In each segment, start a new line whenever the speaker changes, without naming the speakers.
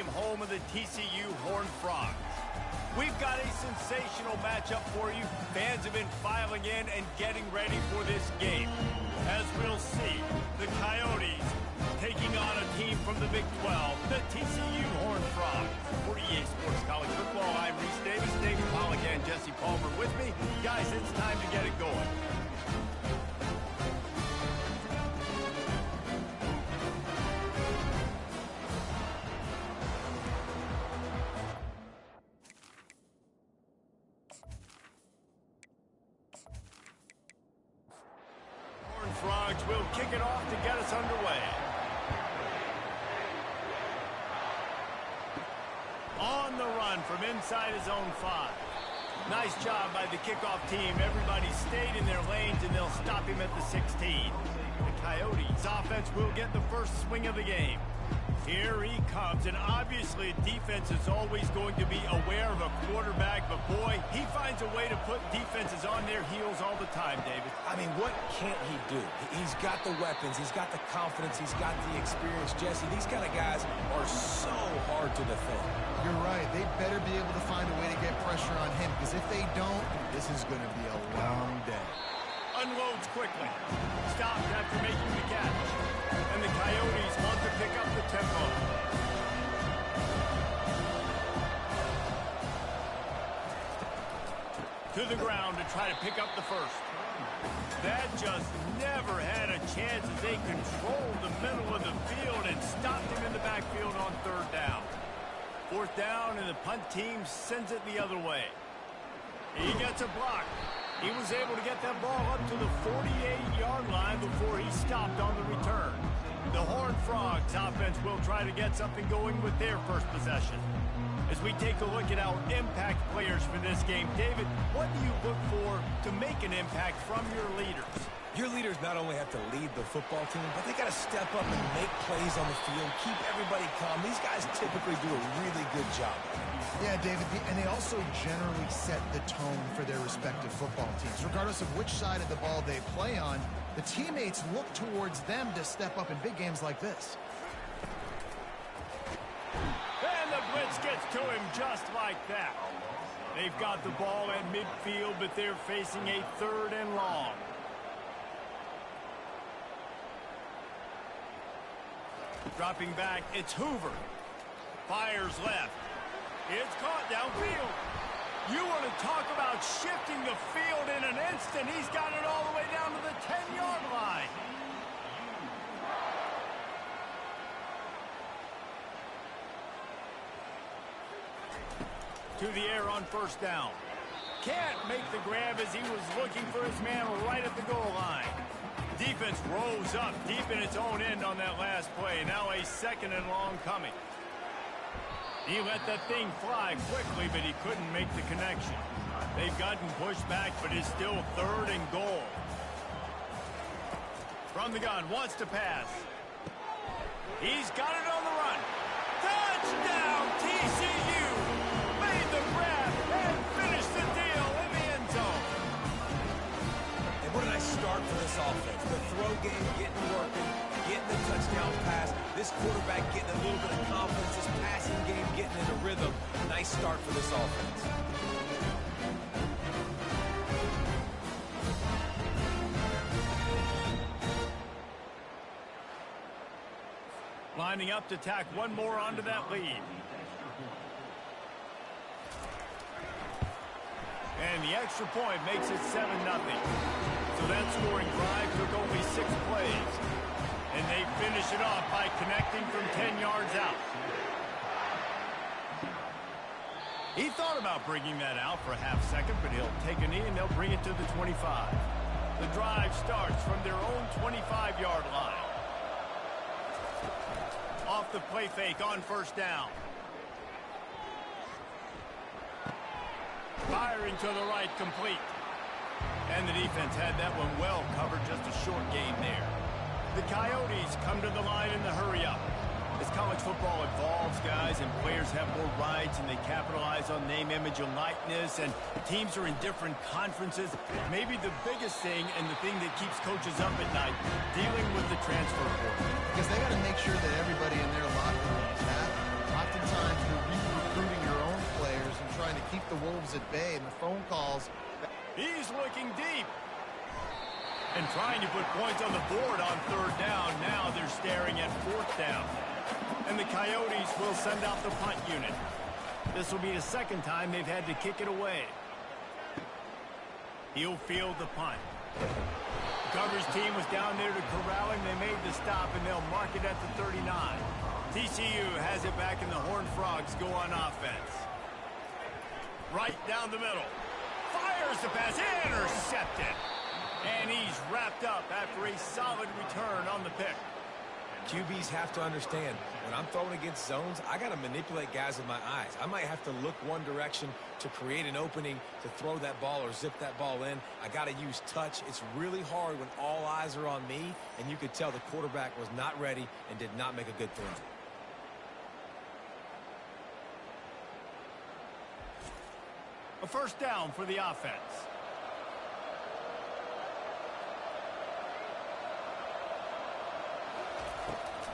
Stadium, home of the TCU Horned Frogs. We've got a sensational matchup for you. Fans have been filing in and getting ready for this game. As we'll see, the Coyotes taking on a team from the Big 12, the TCU Horned Frogs. For EA Sports College Football, I'm Reese Davis, David Pollack, and Jesse Palmer with me. Guys, it's time to get it going. Frogs will kick it off to get us underway. On the run from inside his own 5. Nice job by the kickoff team. Everybody stayed in their lanes, and they'll stop him at the 16. The Coyotes offense will get the first swing of the game. Here he comes, and obviously defense is always going to be aware of a quarterback, but boy, he finds a way to put defenses on their heels all the time, David.
I mean, what can't he do? He's got the weapons, he's got the confidence, he's got the experience. Jesse, these kind of guys are so hard to defend.
You're right. They better be able to find a way to get pressure on him, because if they don't, this is going to be a long day.
Unloads quickly. Stopped after making the catch. And the Coyotes want to pick up the tempo. To the ground to try to pick up the first. That just never had a chance as they controlled the middle of the field and stopped him in the backfield on 3rd down. 4th down, and the punt team sends it the other way. He gets a block. He was able to get that ball up to the 48-yard line before he stopped on the return. The Horned Frogs offense will try to get something going with their first possession. As we take a look at our impact players for this game, David, what do you look for to make an impact from your leaders?
Your leaders not only have to lead the football team, but they got to step up and make plays on the field, keep everybody calm. These guys typically do a really good job.
Yeah, David, and they also generally set the tone for their respective football teams. Regardless of which side of the ball they play on, the teammates look towards them to step up in big games like this.
And the blitz gets to him just like that. They've got the ball at midfield, but they're facing a 3rd and long. Dropping back, it's Hoover. Fires left. It's caught downfield. You want to talk about shifting the field in an instant. He's got it all the way down to the 10-yard line. To the air on 1st down. Can't make the grab as he was looking for his man right at the goal line. Defense rose up deep in its own end on that last play. Now a 2nd and long coming. He let that thing fly quickly, but he couldn't make the connection. They've gotten pushed back, but it's still 3rd and goal. From the gun, wants to pass. He's got it on the run. Touchdown, TCU! Made the grab and finished the deal in the end zone.
And what a nice start for this offense. The throw game getting working, getting the touchdown pass. This quarterback getting a little bit of confidence. This passing game getting in a rhythm. Nice start for this offense.
Lining up to tack one more onto that lead. And the extra point makes it 7-0. So that scoring drive took only 6 plays. And they finish it off by connecting from 10 yards out. He thought about bringing that out for a half second, but he'll take a knee and they'll bring it to the 25. The drive starts from their own 25-yard line. Off the play fake on 1st down. Firing to the right, complete. And the defense had that one well covered, just a short gain there. The Coyotes come to the line in the hurry-up. As college football evolves, guys, and players have more rights and they capitalize on name, image, and likeness, and teams are in different conferences, maybe the biggest thing and the thing that keeps coaches up at night, dealing with the transfer portal.
Because they got to make sure that everybody in their locker room is happy. Oftentimes wolves at bay, and the phone calls.
He's looking deep. And trying to put points on the board on third down. Now they're staring at fourth down. And the Coyotes will send out the punt unit. This will be the second time they've had to kick it away. He'll field the punt. The coverage team was down there to corral him. They made the stop, and they'll mark it at the 39. TCU has it back, and the Horned Frogs go on offense. Right down the middle. Fires the pass. Intercepted. And he's wrapped up after a solid return on the pick.
QBs have to understand, when I'm throwing against zones, I got to manipulate guys with my eyes. I might have to look one direction to create an opening to throw that ball or zip that ball in. I got to use touch. It's really hard when all eyes are on me, and you could tell the quarterback was not ready and did not make a good throw.
A first down for the offense.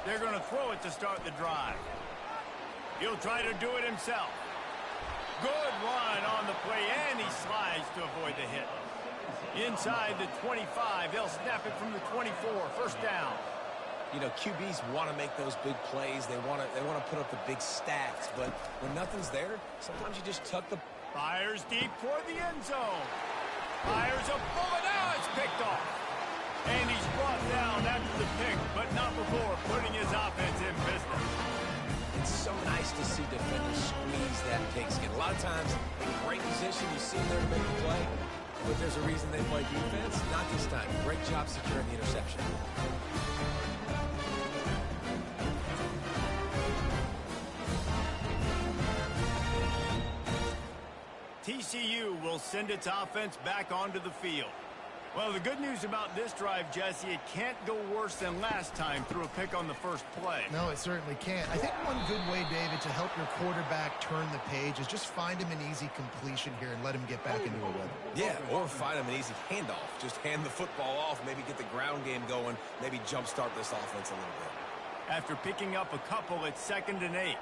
They're going to throw it to start the drive. He'll try to do it himself. Good run on the play, and he slides to avoid the hit. Inside the 25, they'll snap it from the 24. First down.
You know, QBs want to make those big plays. They want to put up the big stats. But when nothing's there, sometimes you just tuck the...
Fires deep toward the end zone. Fires a bullet. Now it's picked off. And he's brought down after the pick, but not before putting his offense in business.
It's so nice to see defenders squeeze that pigskin. A lot of times, in great position, you see them there to make a play, but there's a reason they play defense. Not this time. Great job securing the interception.
TCU will send its offense back onto the field. Well, the good news about this drive, Jesse, it can't go worse than last time through a pick on the first play.
No, it certainly can't. I think one good way, David, to help your quarterback turn the page is just find him an easy completion here and let him get back into a rhythm.
Yeah, or find him an easy handoff. Just hand the football off, maybe get the ground game going, maybe jumpstart this offense a little bit.
After picking up a couple, it's 2nd and 8.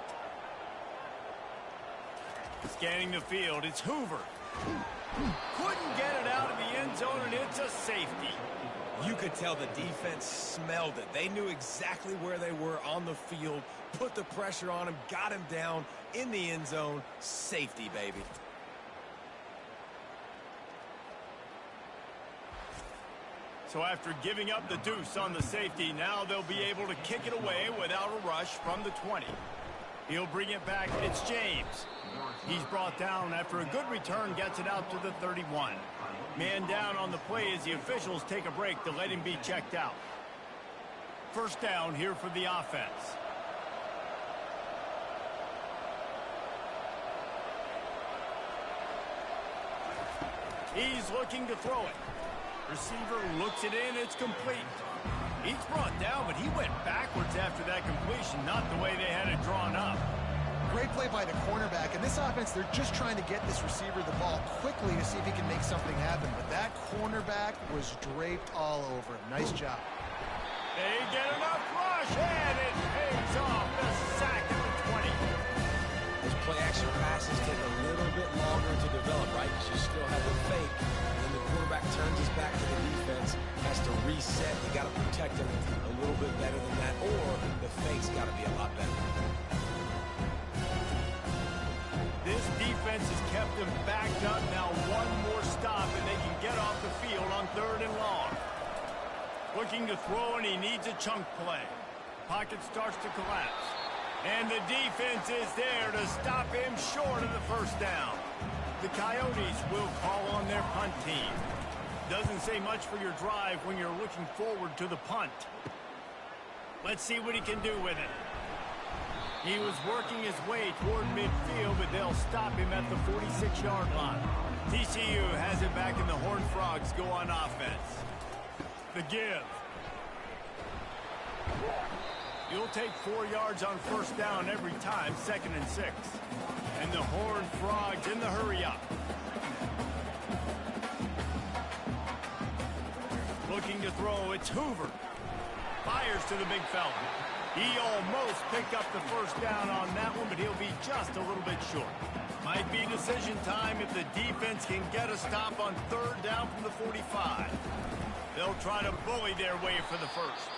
Scanning the field, it's Hoover. Couldn't get it out of the end zone, and it's a safety.
You could tell the defense smelled it. They knew exactly where they were on the field, put the pressure on him, got him down in the end zone. Safety, baby.
So after giving up the deuce on the safety, now they'll be able to kick it away without a rush from the 20. He'll bring it back. It's James. He's brought down after a good return, gets it out to the 31. Man down on the play as the officials take a break to let him be checked out. First down here for the offense. He's looking to throw it. Receiver looks it in. It's complete. He's brought down, but he went backwards after that completion, not the way they had it drawn up.
Great play by the cornerback. In this offense, they're just trying to get this receiver the ball quickly to see if he can make something happen. But that cornerback was draped all over him. Nice job.
They get enough rush, and it pays off. The sack at the 20.
Those play-action passes take a little bit longer to develop, right? Because you still have the fake. And then the quarterback turns his back to the defense, has to reset. You got to protect him a little bit better than that, or the fake's got to be a lot better.
This defense has kept them backed up. Now one more stop, and they can get off the field on 3rd and long. Looking to throw, and he needs a chunk play. Pocket starts to collapse. And the defense is there to stop him short of the first down. The Coyotes will call on their punt team. Doesn't say much for your drive when you're looking forward to the punt. Let's see what he can do with it. He was working his way toward midfield, but they'll stop him at the 46-yard line. TCU has it back, and the Horned Frogs go on offense. The give. You'll take 4 yards on first down every time, 2nd and 6. And the Horned Frogs in the hurry-up. Looking to throw, it's Hoover. Fires to the big fella. He almost picked up the first down on that one, but he'll be just a little bit short. Might be decision time if the defense can get a stop on third down from the 45. They'll try to bully their way for the first.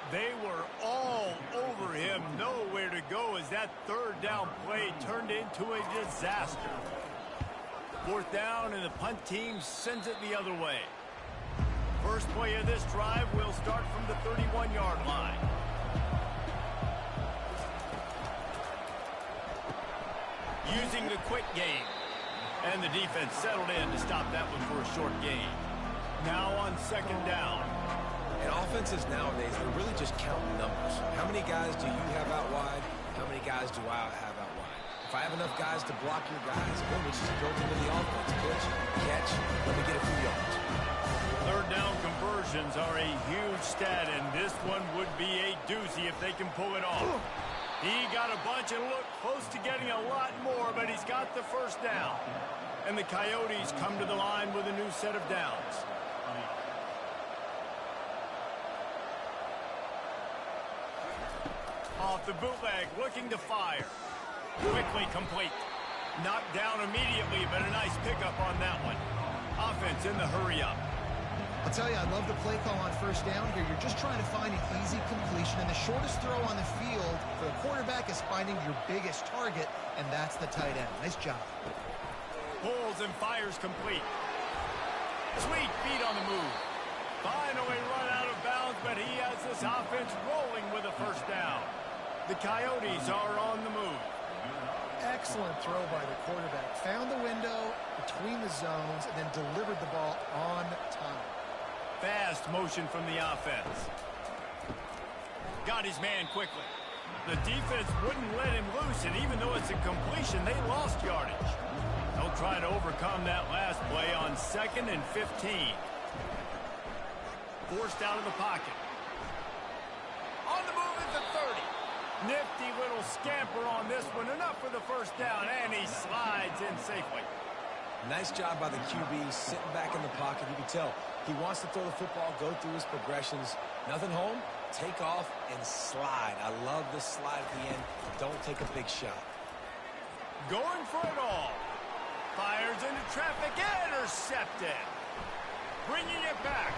They were all over him, nowhere to go as that third down play turned into a disaster. Fourth down, and the punt team sends it the other way. First play of this drive will start from the 31-yard line. Using the quick game. And the defense settled in to stop that one for a short gain. Now on second down.
And offenses nowadays, they're really just counting numbers. How many guys do you have out wide? How many guys do I have out wide? If I have enough guys to block your guys, boom, it's just built into the offense. Pitch, catch, let me get a few yards.
Third down conversions are a huge stat, and this one would be a doozy if they can pull it off. He got a bunch and looked close to getting a lot more, but he's got the first down. And the Coyotes come to the line with a new set of downs. Off the bootleg, looking to fire. Quickly complete. Knocked down immediately, but a nice pickup on that one. Offense in the hurry-up.
I'll tell you, I love the play call on first down here. You're just trying to find an easy completion, and the shortest throw on the field for the quarterback is finding your biggest target, and that's the tight end. Nice job.
Pulls and fires complete. Sweet feet on the move. Finally run out of bounds, but he has this offense rolling with a first down. The Coyotes are on the move.
Excellent throw by the quarterback. Found the window between the zones and then delivered the ball on time.
Fast motion from the offense. Got his man quickly. The defense wouldn't let him loose, and even though it's a completion, they lost yardage. They'll try to overcome that last play on 2nd and 15. Forced out of the pocket. On the move at the 30. Nifty little scamper on this one. Enough for the first down, and he slides in safely.
Nice job by the QB, sitting back in the pocket. You can tell he wants to throw the football, go through his progressions. Nothing home, take off, and slide. I love this slide at the end. Don't take a big shot.
Going for it all. Fires into traffic, intercepted. Bringing it back.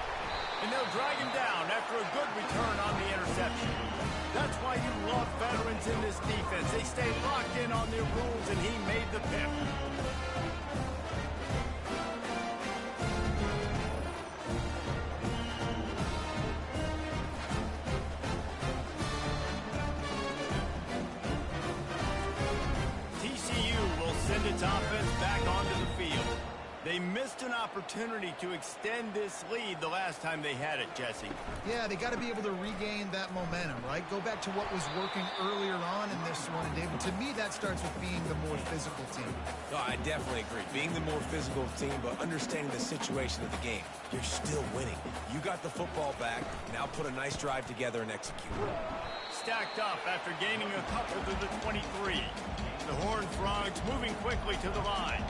And they'll drag him down after a good return on the interception. That's why you love veterans in this defense. They stay locked in on their rules, and he made the pick. Send its offense back onto the field. They missed an opportunity to extend this lead the last time they had it, Jesse.
Yeah, they got to be able to regain that momentum, right? Go back to what was working earlier on in this one. And David, to me, that starts with being the more physical team.
No, I definitely agree. Being the more physical team, but understanding the situation of the game. You're still winning. You got the football back. Now put a nice drive together and execute.
Stacked up after gaining a couple to the 23. The Horned Frogs moving quickly to the line.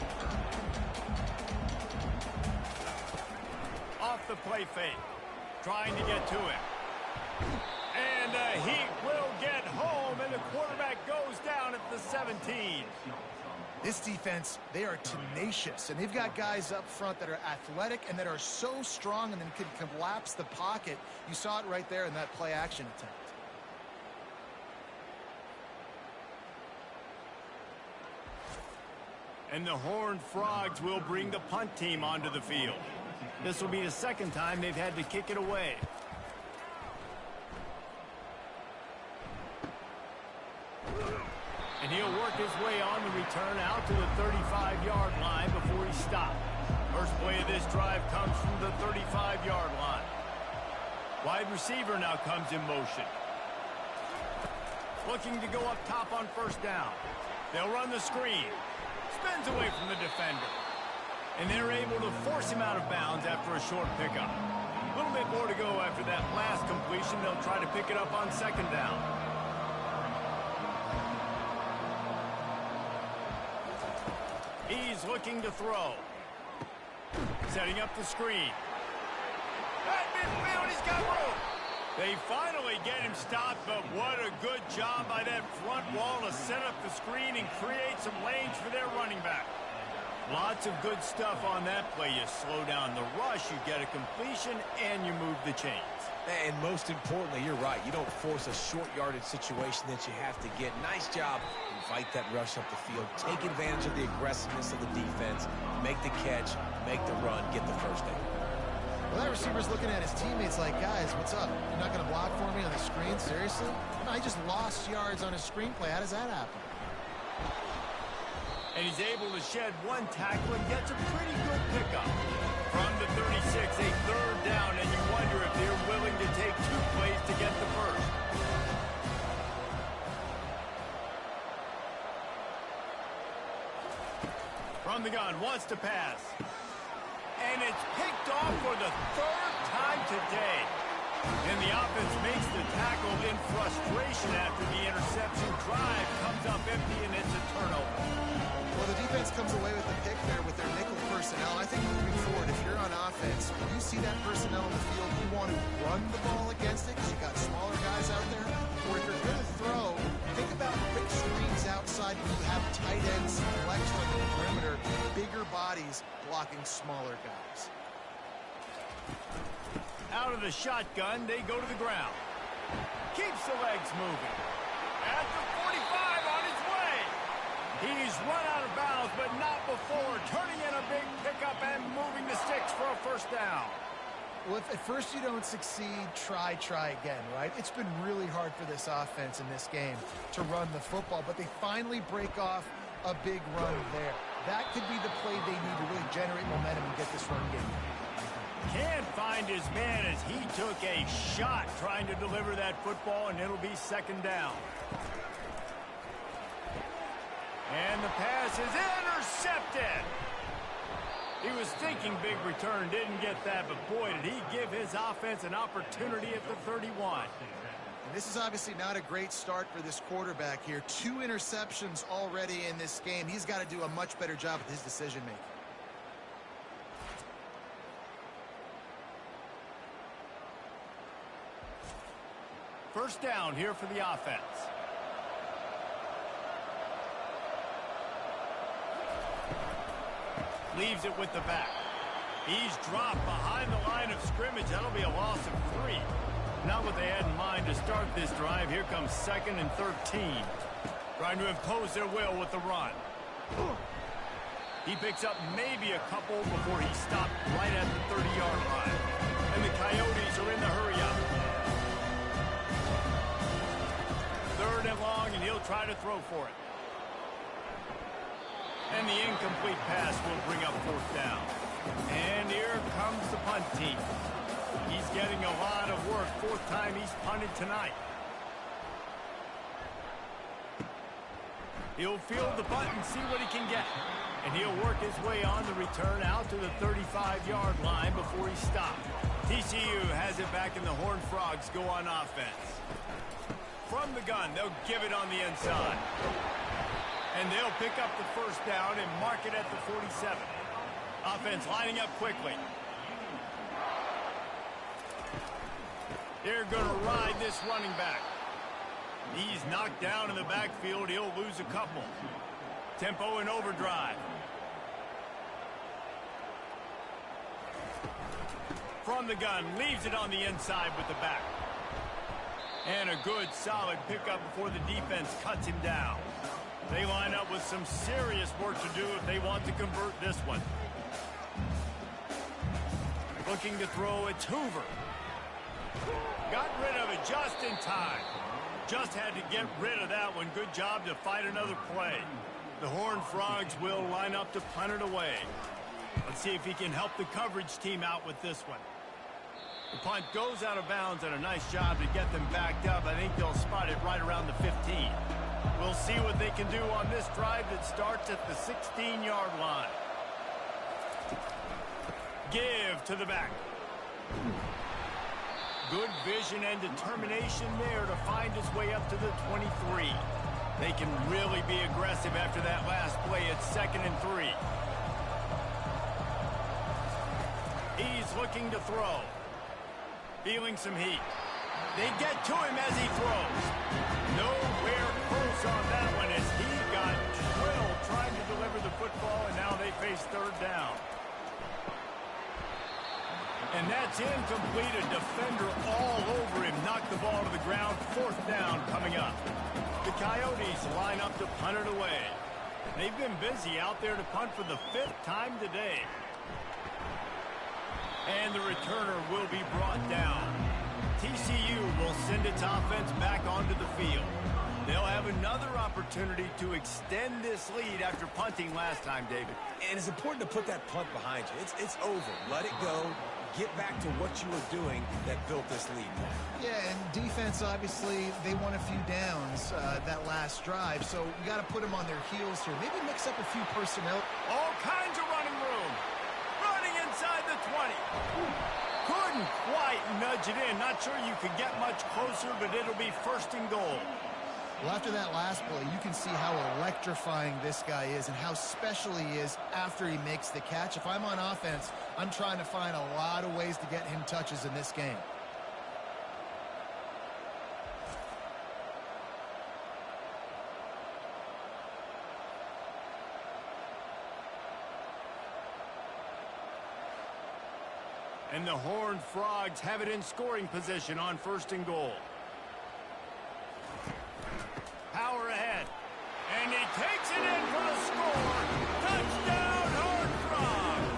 Off the play fake. Trying to get to it. And he will get home, and the quarterback goes down at the 17.
This defense, they are tenacious, and they've got guys up front that are athletic and that are so strong and then can collapse the pocket. You saw it right there in that play action attempt.
And the Horned Frogs will bring the punt team onto the field. This will be the second time they've had to kick it away. And he'll work his way on the return out to the 35-yard line before he stopped. First play of this drive comes from the 35-yard line. Wide receiver now comes in motion. Looking to go up top on first down. They'll run the screen. Spins away from the defender. And they're able to force him out of bounds after a short pickup. A little bit more to go after that last completion. They'll try to pick it up on second down. He's looking to throw. Setting up the screen. At midfield, he's got room. They finally get him stopped, but what a good job by that front wall to set up the screen and create some lanes for their running back. Lots of good stuff on that play. You slow down the rush, you get a completion, and you move the chains.
And most importantly, you're right. You don't force a short yardage situation that you have to get. Nice job. Invite that rush up the field. Take advantage of the aggressiveness of the defense. Make the catch, make the run, get the first down.
Well, that receiver's looking at his teammates like, guys, what's up? You're not going to block for me on the screen? Seriously? No, I just lost yards on a screenplay. How does that happen?
And he's able to shed one tackle and gets a pretty good pickup. From the 36, a third down, and you wonder if they're willing to take 2 plays to get the first. From the gun, wants to pass. And it's picked off for the 3rd time today. And the offense makes the tackle in frustration after the interception. Drive comes up empty, and it's a turnover.
Well, the defense comes away with the pick there with their nickel personnel. I think moving forward, if you're on offense, when you see that personnel in the field, you want to run the ball against it because you got smaller guys out there. Or if you're going to throw, think about quick screens outside when you have tight ends flex on the perimeter, bigger bodies blocking smaller guys.
Out of the shotgun, they go to the ground. Keeps the legs moving. At the 45 on his way. He's run out of bounds, but not before. Turning in a big pickup and moving the sticks for a first down.
Well, if at first you don't succeed, try again, right? It's been really hard for this offense in this game to run the football, but they finally break off a big run there. That could be the play they need to really generate momentum and get this run game.
Can't find his man as he took a shot trying to deliver that football, and it'll be 2nd down. And the pass is intercepted. He was thinking big return, didn't get that, but boy, did he give his offense an opportunity at the 31.
And this is obviously not a great start for this quarterback here. 2 interceptions already in this game. He's got to do a much better job with his decision-making.
First down here for the offense. Leaves it with the back. He's dropped behind the line of scrimmage. That'll be a loss of 3. Not what they had in mind to start this drive. Here comes 2nd and 13. Trying to impose their will with the run. He picks up maybe a couple before he stopped right at the 30-yard line. And the Coyotes are in the hurry-up. 3rd and long, and he'll try to throw for it. And the incomplete pass will bring up 4th down. And here comes the punt team. He's getting a lot of work. 4th time he's punted tonight. He'll field the punt and see what he can get. And he'll work his way on the return out to the 35-yard line before he stopped. TCU has it back, and the Horned Frogs go on offense. From the gun, they'll give it on the inside. And they'll pick up the first down and mark it at the 47. Offense lining up quickly. They're going to ride this running back. He's knocked down in the backfield. He'll lose a couple. Tempo and overdrive. From the gun, leaves it on the inside with the back. And a good, solid pickup before the defense cuts him down. They line up with some serious work to do if they want to convert this one. Looking to throw, it's Hoover. Got rid of it just in time. Just had to get rid of that one. Good job to fight another play. The Horned Frogs will line up to punt it away. Let's see if he can help the coverage team out with this one. The punt goes out of bounds, and a nice job to get them backed up. I think they'll spot it right around the 15. We'll see what they can do on this drive that starts at the 16-yard line. Give to the back. Good vision and determination there to find his way up to the 23. They can really be aggressive after that last play. It's 2nd and 3. He's looking to throw. Feeling some heat. They get to him as he throws. Nowhere close on that one as he got drilled trying to deliver the football, and now they face third down. And that's incomplete. A defender all over him. Knocked the ball to the ground. Fourth down coming up. The Coyotes line up to punt it away. They've been busy out there to punt for the 5th time today. And the returner will be brought down. TCU will send its offense back onto the field. They'll have another opportunity to extend this lead after punting last time, David.
And it's important to put that punt behind you. It's over. Let it go. Get back to what you were doing that built this lead.
Yeah, and defense, obviously, they won a few downs that last drive, so we got to put them on their heels here. Maybe mix up a few personnel.
All kinds of running room. Running inside the 20. Couldn't quite nudge it in. Not sure you could get much closer, but it'll be first and goal.
Well, after that last play, you can see how electrifying this guy is and how special he is after he makes the catch. If I'm on offense, I'm trying to find a lot of ways to get him touches in this game.
And the Horned Frogs have it in scoring position on first and goal. Power ahead. And he takes it in for the score. Touchdown, Horned Frogs!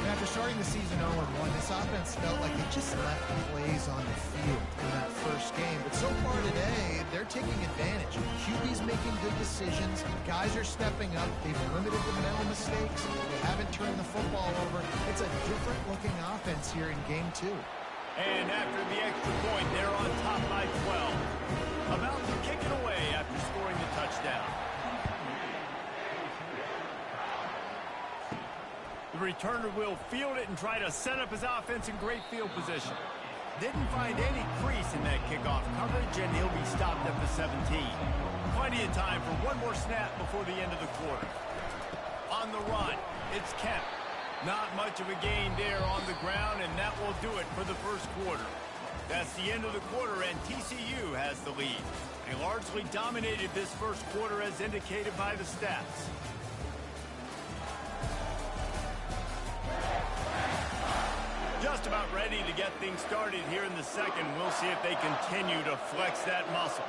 After starting the season 0-1, this offense felt like they just left plays on the field in that first game. But so far today, they're taking advantage. QB's making good decisions. Guys are stepping up. They've limited the mental mistakes. They haven't turned the football over. It's a different-looking offense here in Game 2.
And after the extra point, they're on top by 12. About to kick it away after scoring the touchdown. The returner will field it and try to set up his offense in great field position. Didn't find any crease in that kickoff coverage, and he'll be stopped at the 17. Plenty of time for one more snap before the end of the quarter. On the run, it's Kemp. Not much of a gain there on the ground, and that will do it for the first quarter. That's the end of the quarter, and TCU has the lead. They largely dominated this first quarter as indicated by the stats. Just about ready to get things started here in the second. We'll see if they continue to flex that muscle.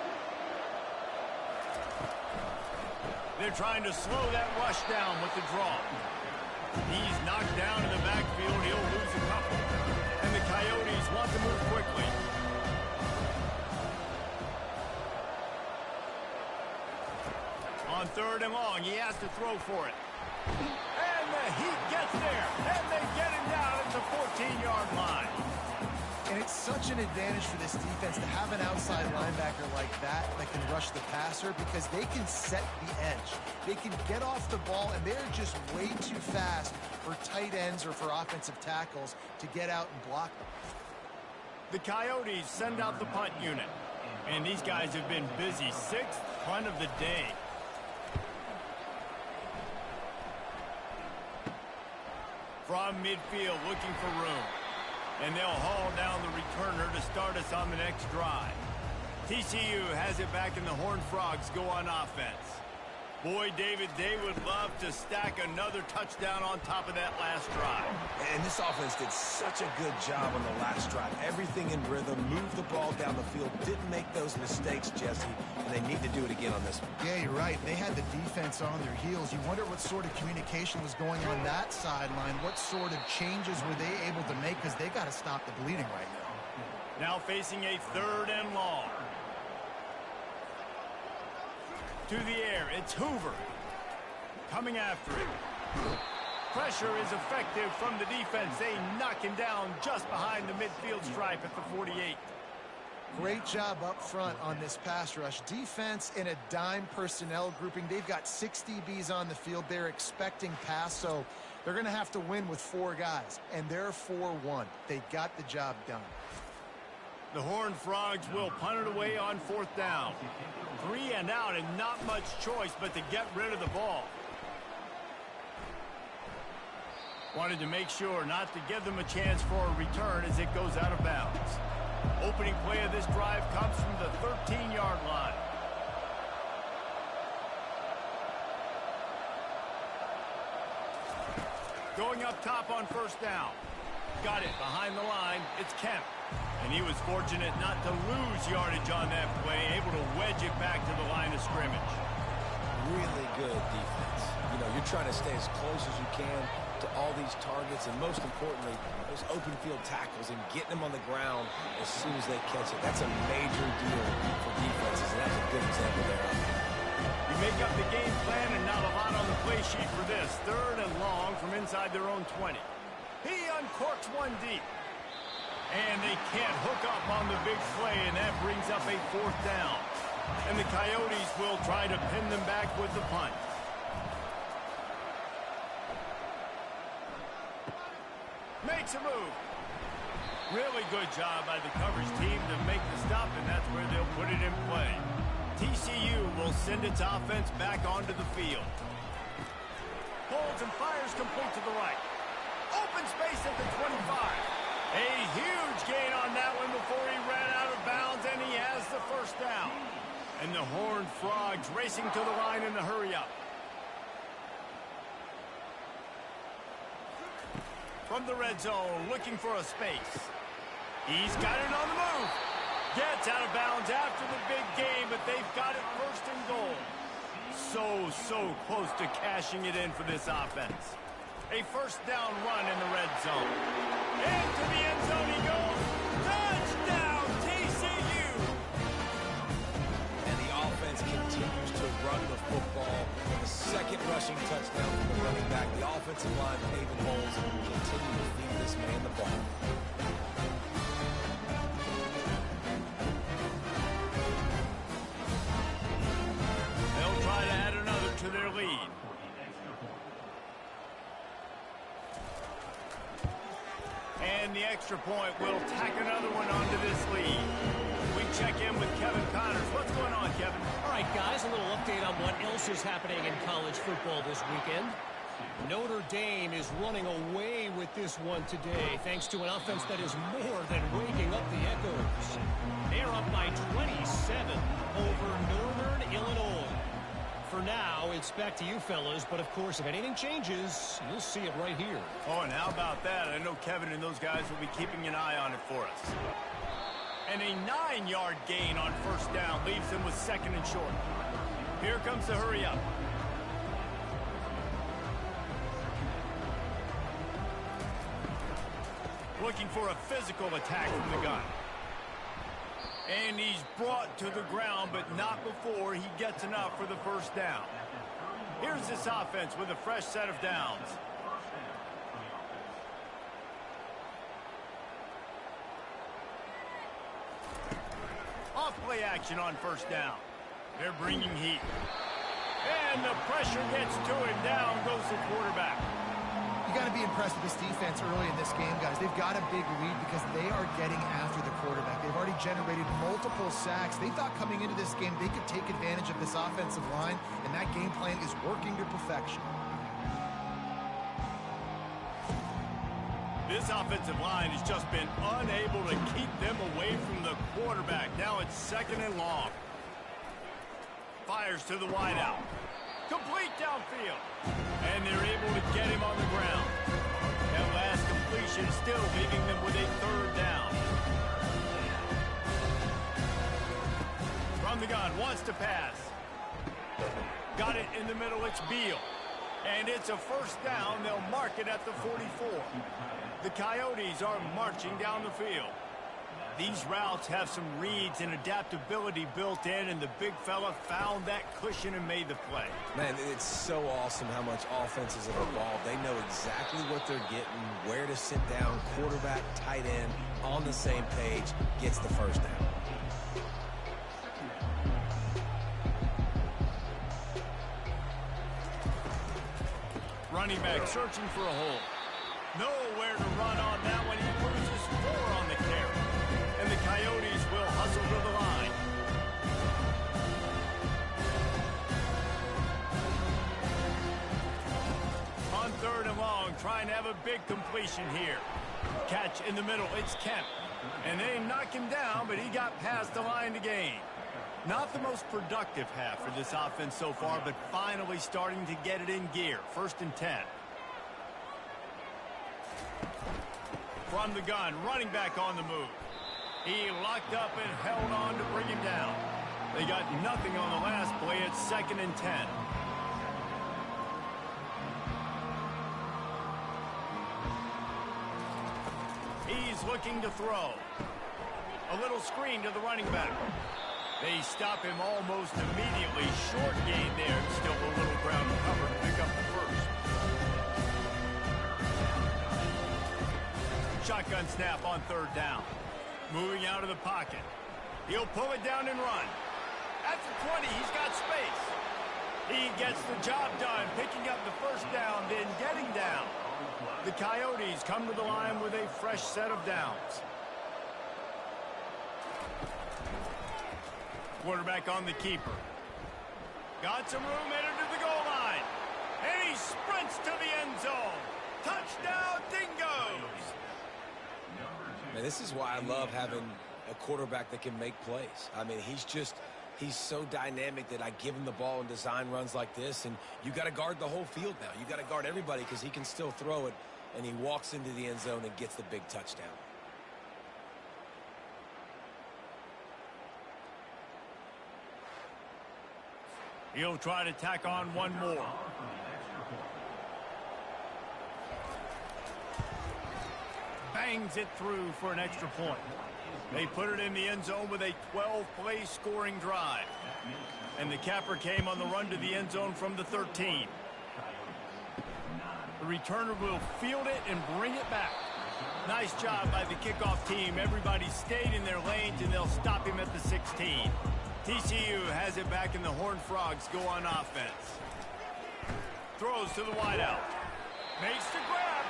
They're trying to slow that rush down with the draw. He's knocked down in the backfield. He'll lose a couple. And the Coyotes want to move quickly. On third and long, he has to throw for it. And the Heat gets there. And they get him down at the 14-yard line.
And it's such an advantage for this defense to have an outside linebacker like that can rush the passer because they can set the edge. They can get off the ball, and they're just way too fast for tight ends or for offensive tackles to get out and block them.
The Coyotes send out the punt unit. And these guys have been busy. 6th punt of the day. From midfield, looking for room. And they'll haul down the returner to start us on the next drive. TCU has it back, and the Horned Frogs go on offense. Boy, David, they would love to stack another touchdown on top of that last drive.
And this offense did such a good job on the last drive. Everything in rhythm, moved the ball down the field, didn't make those mistakes, Jesse, and they need to do it again on this one.
Yeah, you're right. They had the defense on their heels. You wonder what sort of communication was going on that sideline. What sort of changes were they able to make, because they got to stop the bleeding right now.
Now facing a third and long. To the air, it's Hoover. Coming after it. Pressure is effective from the defense. They knock him down just behind the midfield stripe at the 48.
Great job up front on this pass rush. Defense in a dime personnel grouping. They've got 6 DBs on the field. They're expecting pass, so they're going to have to win with 4 guys. And they're 4-1. They got the job done.
The Horned Frogs will punt it away on 4th down. 3 and out, and not much choice but to get rid of the ball. Wanted to make sure not to give them a chance for a return as it goes out of bounds. Opening play of this drive comes from the 13-yard line. Going up top on first down. Got it behind the line. It's Kemp. And he was fortunate not to lose yardage on that play, able to wedge it back to the line of scrimmage.
Really good defense. You know, you're trying to stay as close as you can to all these targets, and most importantly, those open field tackles and getting them on the ground as soon as they catch it. That's a major deal for defenses, and that's a good example there.
You make up the game plan and not a lot on the play sheet for this. 3rd and long from inside their own 20. He uncorks one deep. And they can't hook up on the big play, and that brings up a 4th down. And the Coyotes will try to pin them back with the punt. Makes a move. Really good job by the coverage team to make the stop, and that's where they'll put it in play. TCU will send its offense back onto the field. Holds and fires complete to the right. Open space at the 25. A huge gain on that one before he ran out of bounds, and he has the 1st down. And the Horned Frogs racing to the line in the hurry-up. From the red zone, looking for a space. He's got it on the move. Gets out of bounds after the big game, but they've got it 1st and goal. So close to cashing it in for this offense. A 1st down run in the red zone. Into the end zone he goes. Touchdown, TCU!
And the offense continues to run the football. The 2nd rushing touchdown from the running back. The offensive line paving holes and continue to feed this man the ball.
They'll try to add another to their lead. And the extra point will tack another one onto this lead. We check in with Kevin Connors. What's going on, Kevin?
All right, guys, a little update on what else is happening in college football this weekend. Notre Dame is running away with this one today, thanks to an offense that is more than waking up the echoes. They are up by 27 over Northern Illinois. For now, it's back to you fellas, but of course, if anything changes, you'll see it right here.
Oh, and how about that? I know Kevin and those guys will be keeping an eye on it for us. And a 9-yard gain on 1st down leaves them with 2nd and short. Here comes the hurry-up. Looking for a physical attack from the gun. And he's brought to the ground, but not before he gets enough for the 1st down. Here's this offense with a fresh set of downs. Off-play action on 1st down. They're bringing heat. And the pressure gets to him. Down goes the quarterback.
You got to be impressed with this defense early in this game, guys. They've got a big lead because they are getting after the quarterback. They've already generated multiple sacks. They thought coming into this game they could take advantage of this offensive line, and that game plan is working to perfection.
This offensive line has just been unable to keep them away from the quarterback. Now it's 2nd and long. Fires to the wideout. Complete downfield. And they're able to get him on the ground. That last completion still leaving them with a 3rd down. From the gun, wants to pass. Got it in the middle, it's Beal. And it's a 1st down, they'll mark it at the 44. The Coyotes are marching down the field. These routes have some reads and adaptability built in, and the big fella found that cushion and made the play.
Man, it's so awesome how much offenses have evolved. They know exactly what they're getting, where to sit down, quarterback, tight end, on the same page, gets the 1st down.
Running back searching for a hole. Nowhere to run on that one. He loses 4 on the carry. And the Coyotes will hustle to the line. On 3rd and long, trying to have a big completion here. Catch in the middle, it's Kemp. And they knock him down, but he got past the line to gain. Not the most productive half for this offense so far, but finally starting to get it in gear. 1st and 10. From the gun, running back on the move. He locked up and held on to bring him down. They got nothing on the last play. It's 2nd and 10. He's looking to throw. A little screen to the running back. They stop him almost immediately. Short gain there. Still a little ground covered to pick up the first. Shotgun snap on 3rd down. Moving out of the pocket. He'll pull it down and run. At the 20, he's got space. He gets the job done, picking up the 1st down, then getting down. The Coyotes come to the line with a fresh set of downs. Quarterback on the keeper. Got some room, headed to the goal line. And he sprints to the end zone. Touchdown, Dingoes!
Man, this is why I love having a quarterback that can make plays. I mean, he's so dynamic that I give him the ball and design runs like this, and you got to guard the whole field now. You got to guard everybody because he can still throw it, and he walks into the end zone and gets the big touchdown.
He'll try to tack on one more. Bangs it through for an extra point. They put it in the end zone with a 12-play scoring drive. And the capper came on the run to the end zone from the 13. The returner will field it and bring it back. Nice job by the kickoff team. Everybody stayed in their lanes, and they'll stop him at the 16. TCU has it back, and the Horned Frogs go on offense. Throws to the wideout. Makes the grab.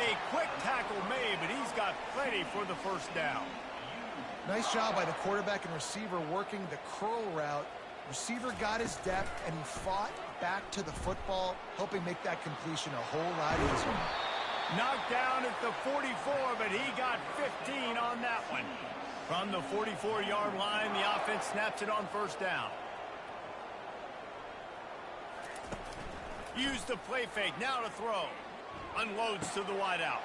A quick tackle made, but he's got plenty for the 1st down.
Nice job by the quarterback and receiver working the curl route. Receiver got his depth, and he fought back to the football, helping make that completion a whole lot easier.
Knocked down at the 44, but he got 15 on that one. From the 44-yard line, the offense snaps it on 1st down. Use the play fake, now to throw. Unloads to the wideout.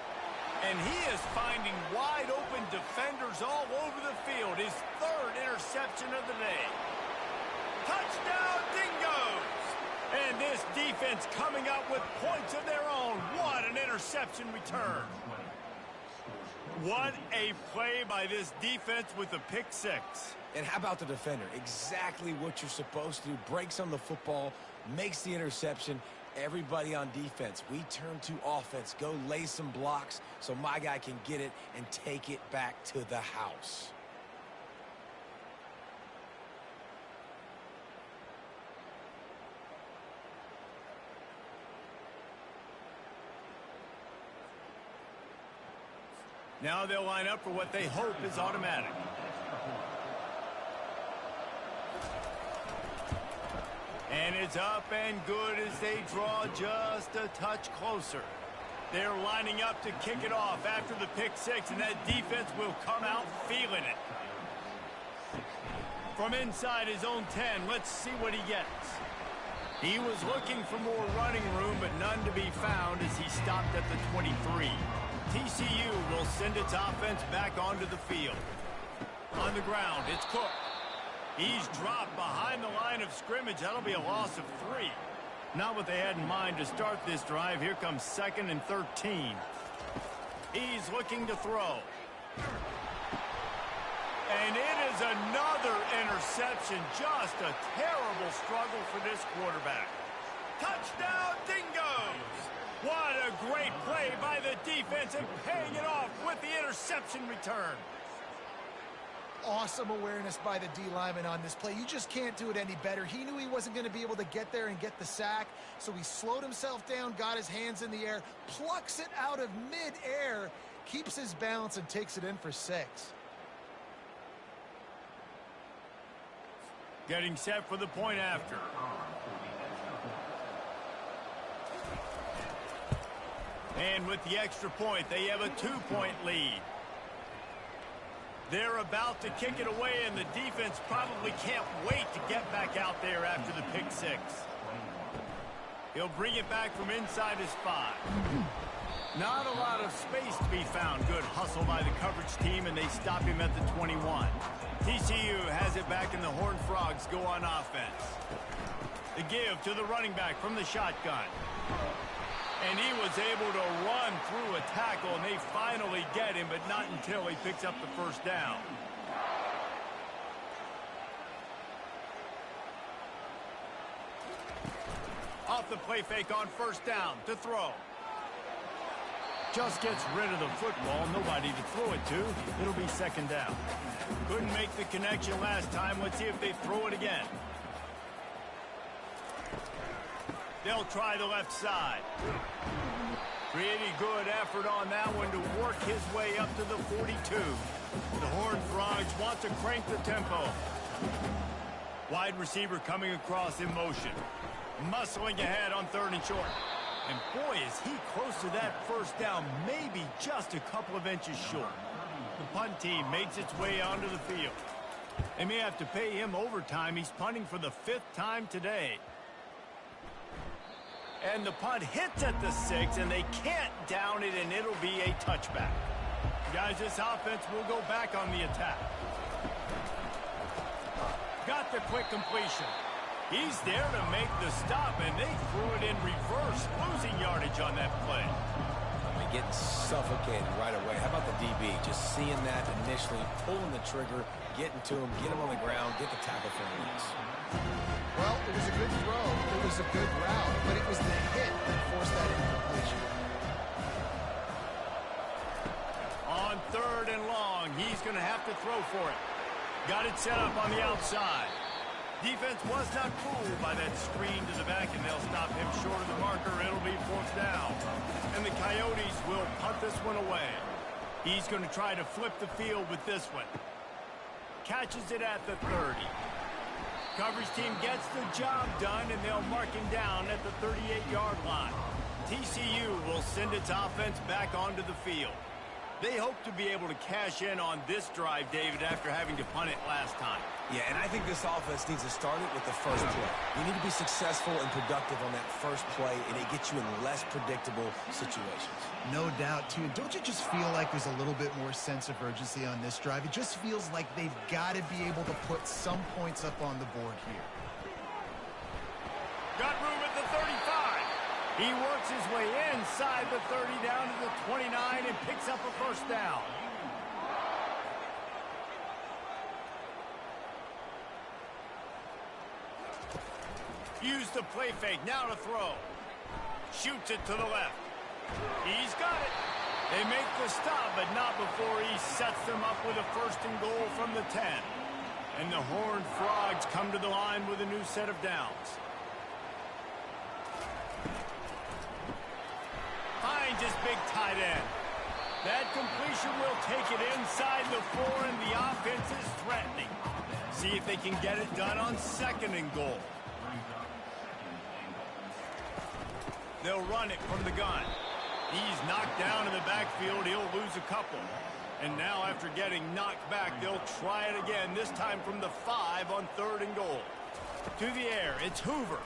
And he is finding wide-open defenders all over the field. His 3rd interception of the day. Touchdown, Dingoes! And this defense coming up with points of their own. What an interception return. What a play by this defense with a pick 6.
And how about the defender? Exactly what you're supposed to do. Breaks on the football, makes the interception. Everybody on defense, we turn to offense. Go lay some blocks so my guy can get it and take it back to the house.
Now they'll line up for what they hope is automatic. And it's up and good as they draw just a touch closer. They're lining up to kick it off after the pick 6, and that defense will come out feeling it. From inside his own 10, let's see what he gets. He was looking for more running room, but none to be found as he stopped at the 23. TCU will send its offense back onto the field. On the ground, it's Cook. He's dropped behind the line of scrimmage. That'll be a loss of 3. Not what they had in mind to start this drive. Here comes 2nd and 13. He's looking to throw. And it is another interception. Just a terrible struggle for this quarterback. Touchdown, Dingoes! What a great play by the defense and paying it off with the interception return.
Awesome awareness by the D lineman on this play. You just can't do it any better. He knew he wasn't going to be able to get there and get the sack, so he slowed himself down, got his hands in the air, plucks it out of mid-air, keeps his balance, and takes it in for 6.
Getting set for the point after. And with the extra point, they have a 2-point lead. They're about to kick it away, and the defense probably can't wait to get back out there after the pick six. He'll bring it back from inside his 5. Not a lot of space to be found. Good hustle by the coverage team, and they stop him at the 21. TCU has it back, and the Horned Frogs go on offense. The give to the running back from the shotgun. And he was able to run through a tackle, and they finally get him, but not until he picks up the first down. Off the play fake on first down to throw. Just gets rid of the football. Nobody to throw it to. It'll be second down. Couldn't make the connection last time. Let's see if they throw it again. They'll try the left side. Pretty good effort on that one to work his way up to the 42. The Horned Frogs want to crank the tempo. Wide receiver coming across in motion. Muscling ahead on 3rd and short. And boy, is he close to that first down, maybe just a couple of inches short. The punt team makes its way onto the field. They may have to pay him overtime. He's punting for the 5th time today. And the punt hits at the 6, and they can't down it, and it'll be a touchback. Guys, this offense will go back on the attack. Got the quick completion. He's there to make the stop, and they threw it in reverse, losing yardage on that play.
Getting suffocated right away. How about the DB? Just seeing that initially, pulling the trigger, getting to him, get him on the ground, get the tackle for release.
Well, it was a good throw. It was a good route, but it was the hit that forced that incompletion.
On 3rd and long, he's going to have to throw for it. Got it set up on the outside. Defense was not fooled by that screen to the back, and they'll stop him short of the marker. It'll be 4th down. And the Coyotes will punt this one away. He's going to try to flip the field with this one. Catches it at the 30. Coverage team gets the job done, and they'll mark him down at the 38-yard line. TCU will send its offense back onto the field. They hope to be able to cash in on this drive, David, after having to punt it last time.
Yeah, and I think this offense needs to start it with the first play. You need to be successful and productive on that first play, and it gets you in less predictable situations.
No doubt, too. Don't you just feel like there's a little bit more sense of urgency on this drive? It just feels like they've got to be able to put some points up on the board here.
Got room at the 35. He works his way inside the 30 down to the 29 and picks up a first down. Use the play fake, now to throw. Shoots it to the left. He's got it. They make the stop, but not before he sets them up with a 1st and goal from the 10. And the Horned Frogs come to the line with a new set of downs. Finds his big tight end. That completion will take it inside the 4, and the offense is threatening. See if they can get it done on 2nd and goal. They'll run it from the gun. He's knocked down in the backfield. He'll lose a couple. And now after getting knocked back, they'll try it again, this time from the 5 on 3rd and goal. To the air, it's Hoover.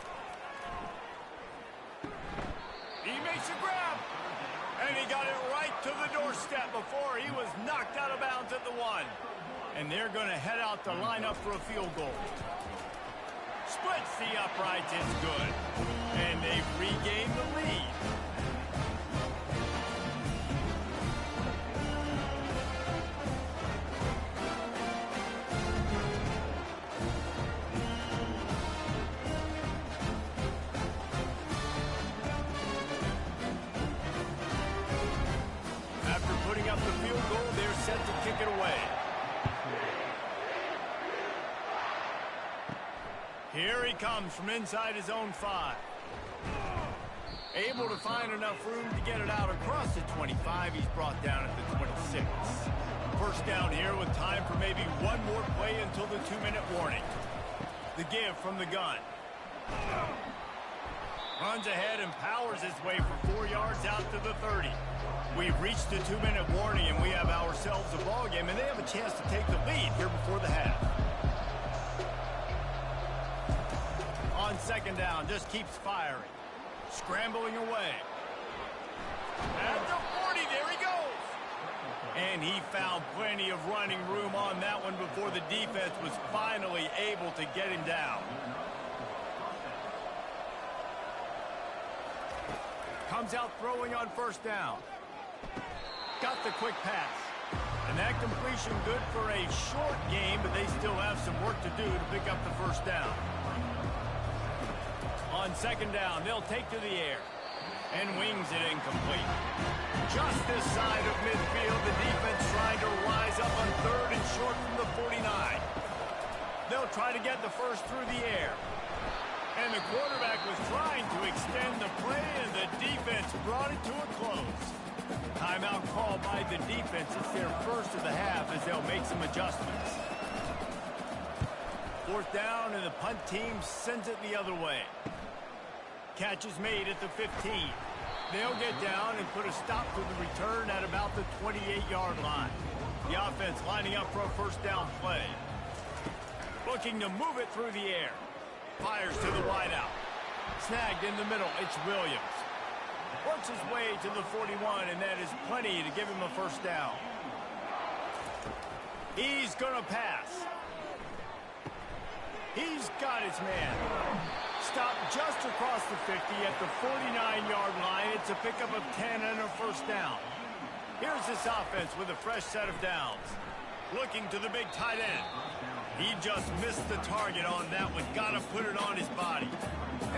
He makes a grab. And he got it right to the doorstep before he was knocked out of bounds at the 1. And they're going to head out to line up for a field goal. Splits the uprights, it's good. And they've regained the lead. After putting up the field goal, they're set to kick it away. Here he comes from inside his own 5. Able to find enough room to get it out across the 25. He's brought down at the 26. First down here with time for maybe one more play until the 2-minute warning. The give from the gun. Runs ahead and powers his way for 4 yards out to the 30. We've reached the 2-minute warning, and we have ourselves a ball game, and they have a chance to take the lead here before the half. On second down, just keeps firing. Scrambling away. At the 40, there he goes. And he found plenty of running room on that one before the defense was finally able to get him down. Comes out throwing on first down. Got the quick pass. And that completion good for a short game, but they still have some work to do to pick up the first down. On second down, they'll take to the air. And wings it incomplete. Just this side of midfield, the defense trying to rise up on third and short from the 49. They'll try to get the first through the air. And the quarterback was trying to extend the play, and the defense brought it to a close. Timeout called by the defense. It's their first of the half as they'll make some adjustments. Fourth down, and the punt team sends it the other way. Catch is made at the 15. They'll get down and put a stop to the return at about the 28-yard line. The offense lining up for a first down play. Looking to move it through the air. Fires to the wideout. Snagged in the middle. It's Williams. Works his way to the 41, and that is plenty to give him a first down. He's going to pass. He's got his man. Stopped just across the 50 at the 49-yard line. It's a pickup of 10 and a first down. Here's this offense with a fresh set of downs. Looking to the big tight end. He just missed the target on that one. Got to put it on his body.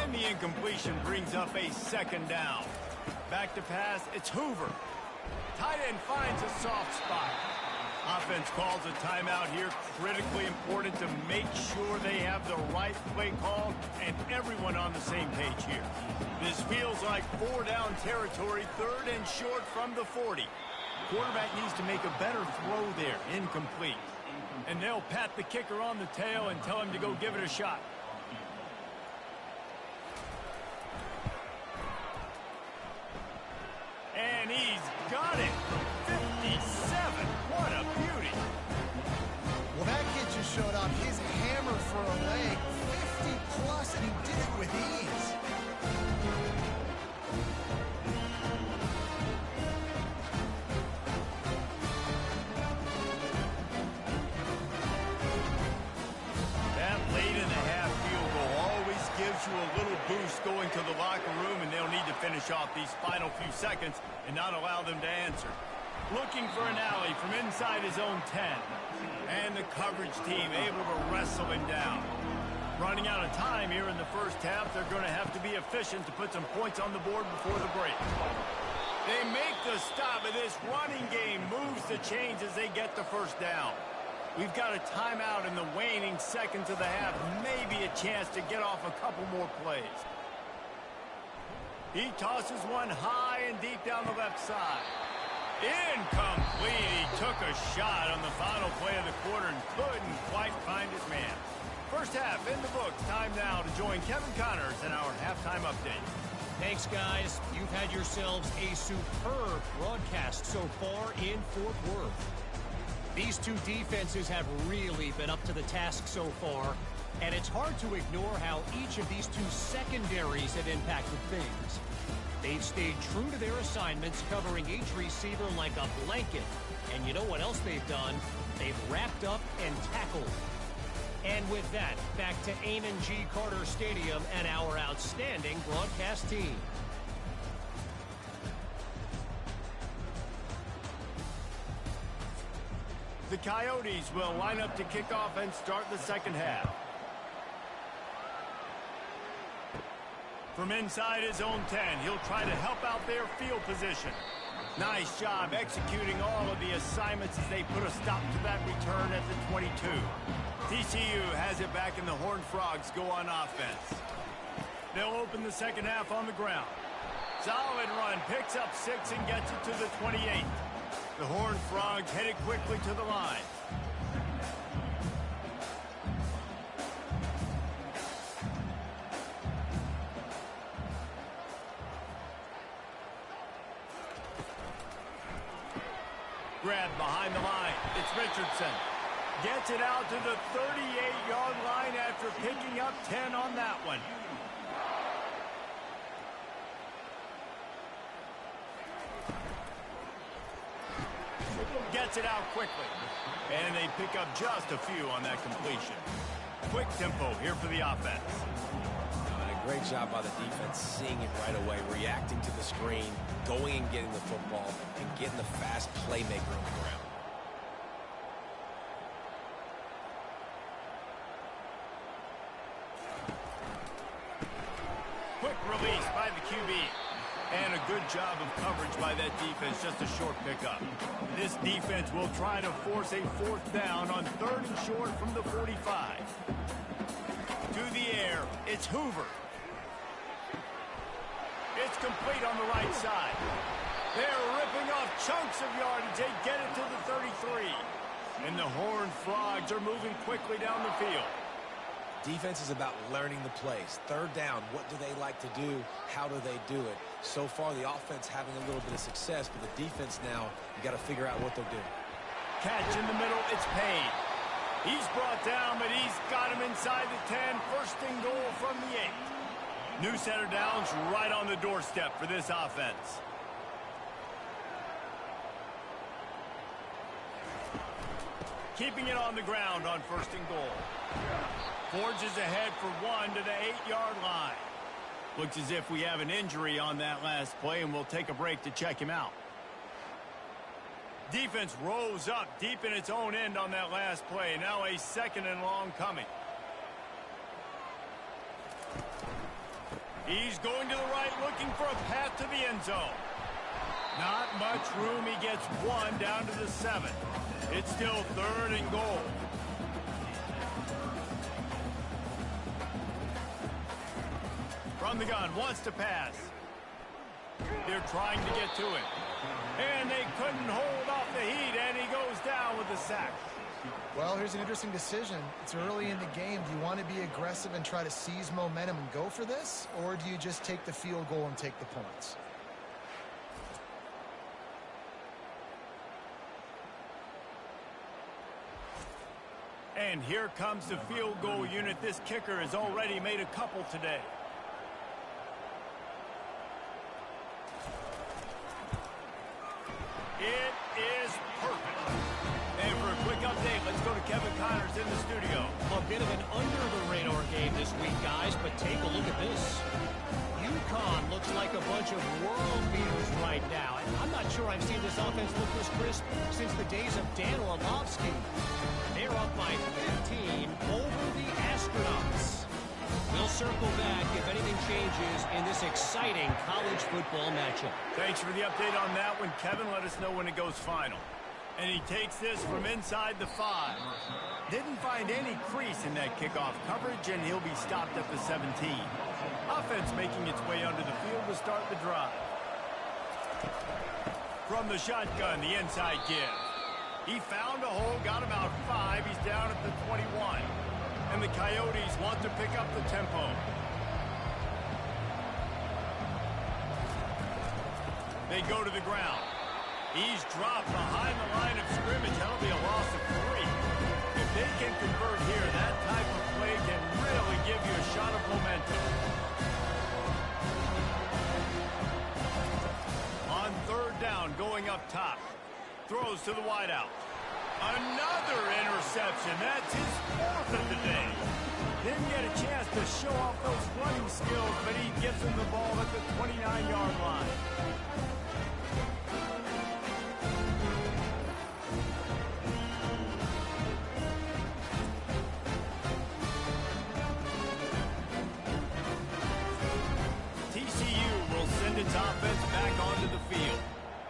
And the incompletion brings up a second down. Back to pass, it's Hoover. Tight end finds a soft spot. Offense calls a timeout here. Critically important to make sure they have the right play call and everyone on the same page here. This feels like 4-down territory, third and short from the 40. Quarterback needs to make a better throw there. Incomplete. And they'll pat the kicker on the tail and tell him to go give it a shot. And he's got it. 57. What a beauty.
Well, that kid just showed off his hammer for a leg. 50 plus, and he did it with ease.
That late in the half field goal always gives you a little boost going to the locker room, and they'll need to finish off these final few seconds and not allow them to answer. Looking for an alley from inside his own 10. And the coverage team able to wrestle him down. Running out of time here in the first half, they're going to have to be efficient to put some points on the board before the break. They make the stop, and this running game moves the chains as they get the first down. We've got a timeout in the waning seconds of the half. Maybe a chance to get off a couple more plays. He tosses one high and deep down the left side. Incomplete. He took a shot on the final play of the quarter and couldn't quite find his man. First half in the books. Time now to join Kevin Connors in our halftime update.
Thanks, guys. You've had yourselves a superb broadcast so far in Fort Worth. These two defenses have really been up to the task so far, and it's hard to ignore how each of these two secondaries have impacted things. They've stayed true to their assignments, covering each receiver like a blanket. And you know what else they've done? They've wrapped up and tackled. And with that, back to Amon G. Carter Stadium and our outstanding broadcast team.
The Coyotes will line up to kick off and start the second half. From inside his own 10, he'll try to help out their field position. Nice job executing all of the assignments as they put a stop to that return at the 22. TCU has it back, and the Horned Frogs go on offense. They'll open the second half on the ground. Solid run, picks up 6 and gets it to the 28. The Horned Frogs headed quickly to the line. Grab behind the line. It's Richardson. Gets it out to the 38-yard line after picking up 10 on that one. Gets it out quickly. And they pick up just a few on that completion. Quick tempo here for the offense.
A great job by the defense, seeing it right away, reacting to the screen, going and getting the football, and getting the fast playmaker on the ground.
Quick release by the QB. And a good job of coverage by that defense, just a short pickup. This defense will try to force a fourth down on 3rd and short from the 45. To the air, it's Hoover. It's complete on the right side. They're ripping off chunks of yardage. They get it to the 33. And the Horned Frogs are moving quickly down the field.
Defense is about learning the plays. 3rd down, what do they like to do? How do they do it? So far, the offense having a little bit of success, but the defense now, you got to figure out what they're doing.
Catch in the middle, it's Payne. He's brought down, but he's got him inside the 10. 1st and goal from the 8. New center downs right on the doorstep for this offense. Keeping it on the ground on 1st and goal. Forges ahead for 1 to the 8-yard line. Looks as if we have an injury on that last play, and we'll take a break to check him out. Defense rose up deep in its own end on that last play. Now a 2nd and long coming. He's going to the right, looking for a path to the end zone. Not much room. He gets 1 down to the 7. It's still 3rd and goal. From the gun, wants to pass. They're trying to get to him. And they couldn't hold off the heat, and he goes down with the sack.
Well, here's an interesting decision. It's early in the game. Do you want to be aggressive and try to seize momentum and go for this? Or do you just take the field goal and take the points?
And here comes the field goal unit. This kicker has already made a couple today. It is perfect. And for a quick update, let's go to Kevin Connors in the studio.
A bit of an under-the-radar game this week, guys, but take a look at this. UConn looks like a bunch of world beaters right now. And I'm not sure I've seen this offense look this crisp since the days of Dan Orlovsky. They're up by 15 over the Astronauts. We'll circle back if anything changes in this exciting college football matchup.
Thanks for the update on that one, Kevin. Let us know when it goes final. And he takes this from inside the 5. Didn't find any crease in that kickoff coverage, and he'll be stopped at the 17. Offense making its way under the field to start the drive. From the shotgun, the inside give. He found a hole, got about 5. He's down at the 21. And the Coyotes want to pick up the tempo. They go to the ground. He's dropped behind the line of scrimmage. That'll be a loss of 3. If they can convert here, that type of play can really give you a shot of momentum. On 3rd down, going up top. Throws to the wideout. Another interception. That's his 4th of the day. Didn't get a chance to show off those running skills, but he gives him the ball at the 29-yard line. TCU will send its offense back onto the field.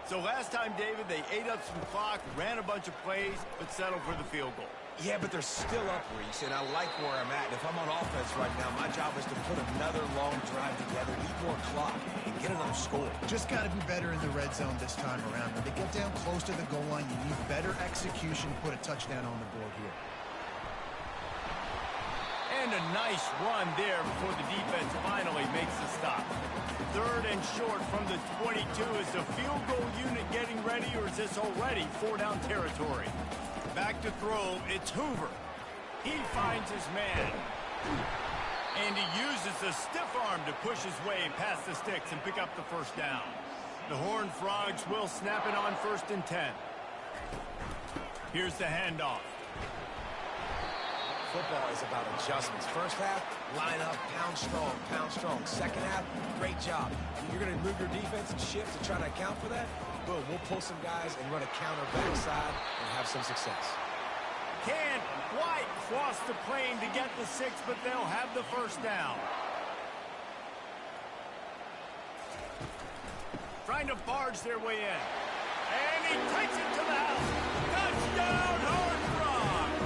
So last time, David, they ate up some clock, ran a bunch of plays, but settled for the field goal.
Yeah, but they're still up, Reese, and I like where I'm at. And if I'm on offense right now, my job is to put another long drive together, eat more clock, and get another score.
Just got to be better in the red zone this time around. When they get down close to the goal line, you need better execution, put a touchdown on the board here.
And a nice run there before the defense finally makes the stop. 3rd man short from the 22. Is the field goal unit getting ready, or is this already 4-down territory? Back to throw, it's Hoover. He finds his man. And he uses the stiff arm to push his way past the sticks and pick up the first down. The Horned Frogs will snap it on 1st and 10. Here's the handoff.
Football is about adjustments. First half, line up, pound strong. Second half, great job. You're going to move your defense and shift to try to account for that. Boom, we'll pull some guys and run a counter backside and have some success.
Can White cross the plane to get the 6, but they'll have the first down. Trying to barge their way in. And he takes it to the house. Touchdown, Horned Frogs!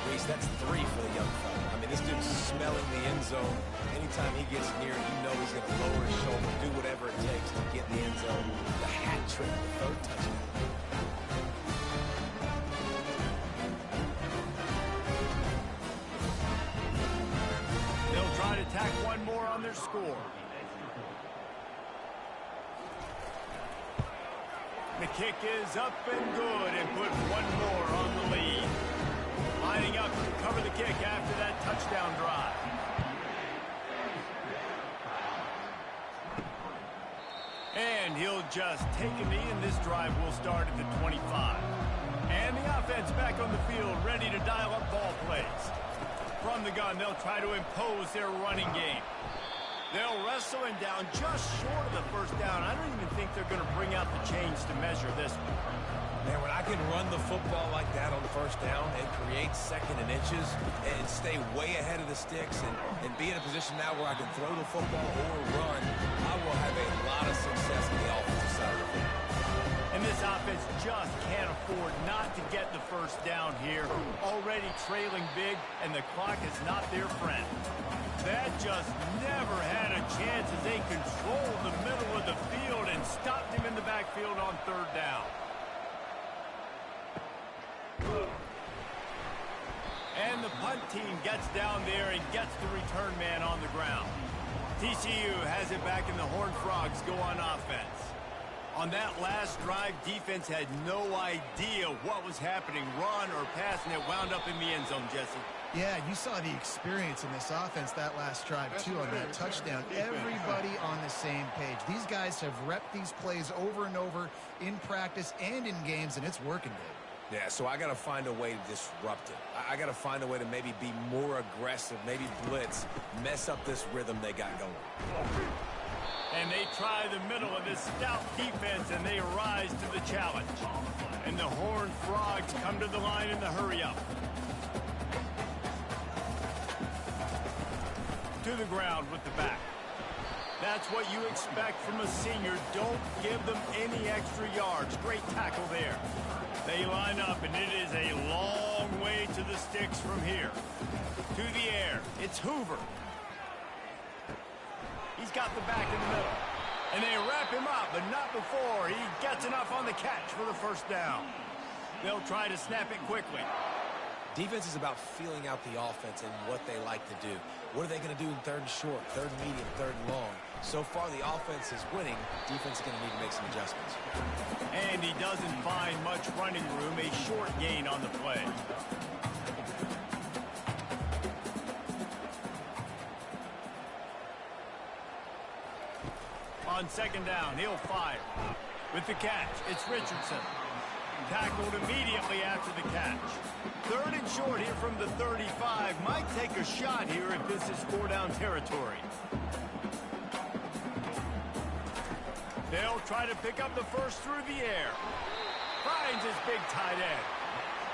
Reese, that's 3 for the young fella. I mean, this dude's smelling the end zone. Anytime he gets near, you know he's going to lower his shoulder, do whatever it takes to get in the end zone. The hat trick, the 3rd touchdown.
They'll try to tack one more on their score. The kick is up and good and put one more on the lead. Lining up to cover the kick after that touchdown drive. And he'll just take a knee, and this drive will start at the 25. And the offense back on the field, ready to dial up ball plays. From the gun, they'll try to impose their running game. They'll wrestle him down just short of the first down. I don't even think they're going to bring out the chains to measure this one.
Man, when I can run the football like that on the first down and create 2nd and inches and stay way ahead of the sticks and be in a position now where I can throw the football or run, I will have a lot of success on the offensive side of the football.
And this offense just can't afford not to get the first down here. Already trailing big, and the clock is not their friend. That just never had a chance as they controlled the middle of the field and stopped him in the backfield on 3rd down. And the punt team gets down there and gets the return man on the ground. TCU has it back, and the Horned Frogs go on offense. On that last drive, defense had no idea what was happening, run or pass, and it wound up in the end zone, Jesse.
Yeah, you saw the experience in this offense that last drive, too, on that touchdown. Everybody on the same page. These guys have repped these plays over and over in practice and in games, and it's working, Dave.
Yeah, so I got to find a way to disrupt it. I got to find a way to maybe be more aggressive, maybe blitz, mess up this rhythm they got going.
And they try the middle of this stout defense, and they rise to the challenge. And the Horned Frogs come to the line in the hurry-up. To the ground with the back. That's what you expect from a senior. Don't give them any extra yards. Great tackle there. They line up, and it is a long way to the sticks from here. To the air, it's Hoover. He's got the back in the middle. And they wrap him up, but not before he gets enough on the catch for the first down. They'll try to snap it quickly.
Defense is about feeling out the offense and what they like to do. What are they going to do in 3rd and short, 3rd and medium, 3rd and long? So far, the offense is winning. Defense is going to need to make some adjustments.
And he doesn't find much running room. A short gain on the play. On 2nd down, he'll fire. With the catch, it's Richardson. Tackled immediately after the catch. 3rd and short here from the 35. Might take a shot here if this is 4-down territory. They'll try to pick up the first through the air. Finds his big tight end.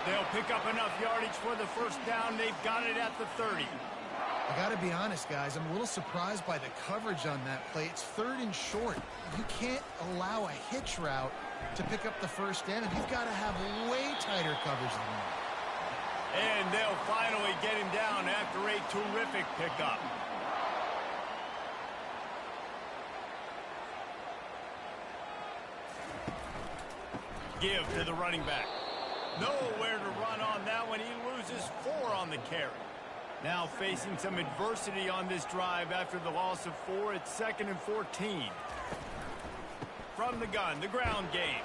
They'll pick up enough yardage for the first down. They've got it at the 30.
I got to be honest, guys. I'm a little surprised by the coverage on that play. It's 3rd and short. You can't allow a hitch route to pick up the first down, and you've got to have way tighter coverage than that.
And they'll finally get him down after a terrific pickup. Give to the running back. Nowhere to run on that one. He loses 4 on the carry. Now facing some adversity on this drive after the loss of 4. It's 2nd and 14. From the gun, the ground game.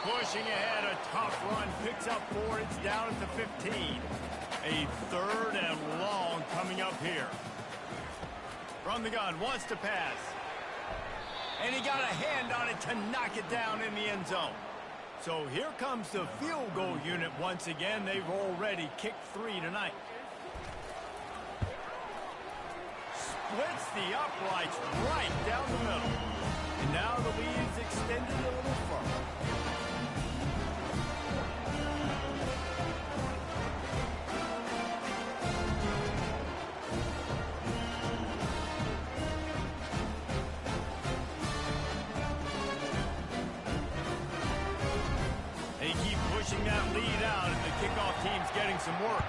Pushing ahead, a tough run, picks up 4. It's down at the 15. A 3rd and long coming up here. From the gun, wants to pass. And he got a hand on it to knock it down in the end zone. So here comes the field goal unit once again. They've already kicked 3 tonight. Splits the uprights right down the middle. And now the lead's extended a little further. They keep pushing that lead out, and the kickoff team's getting some work.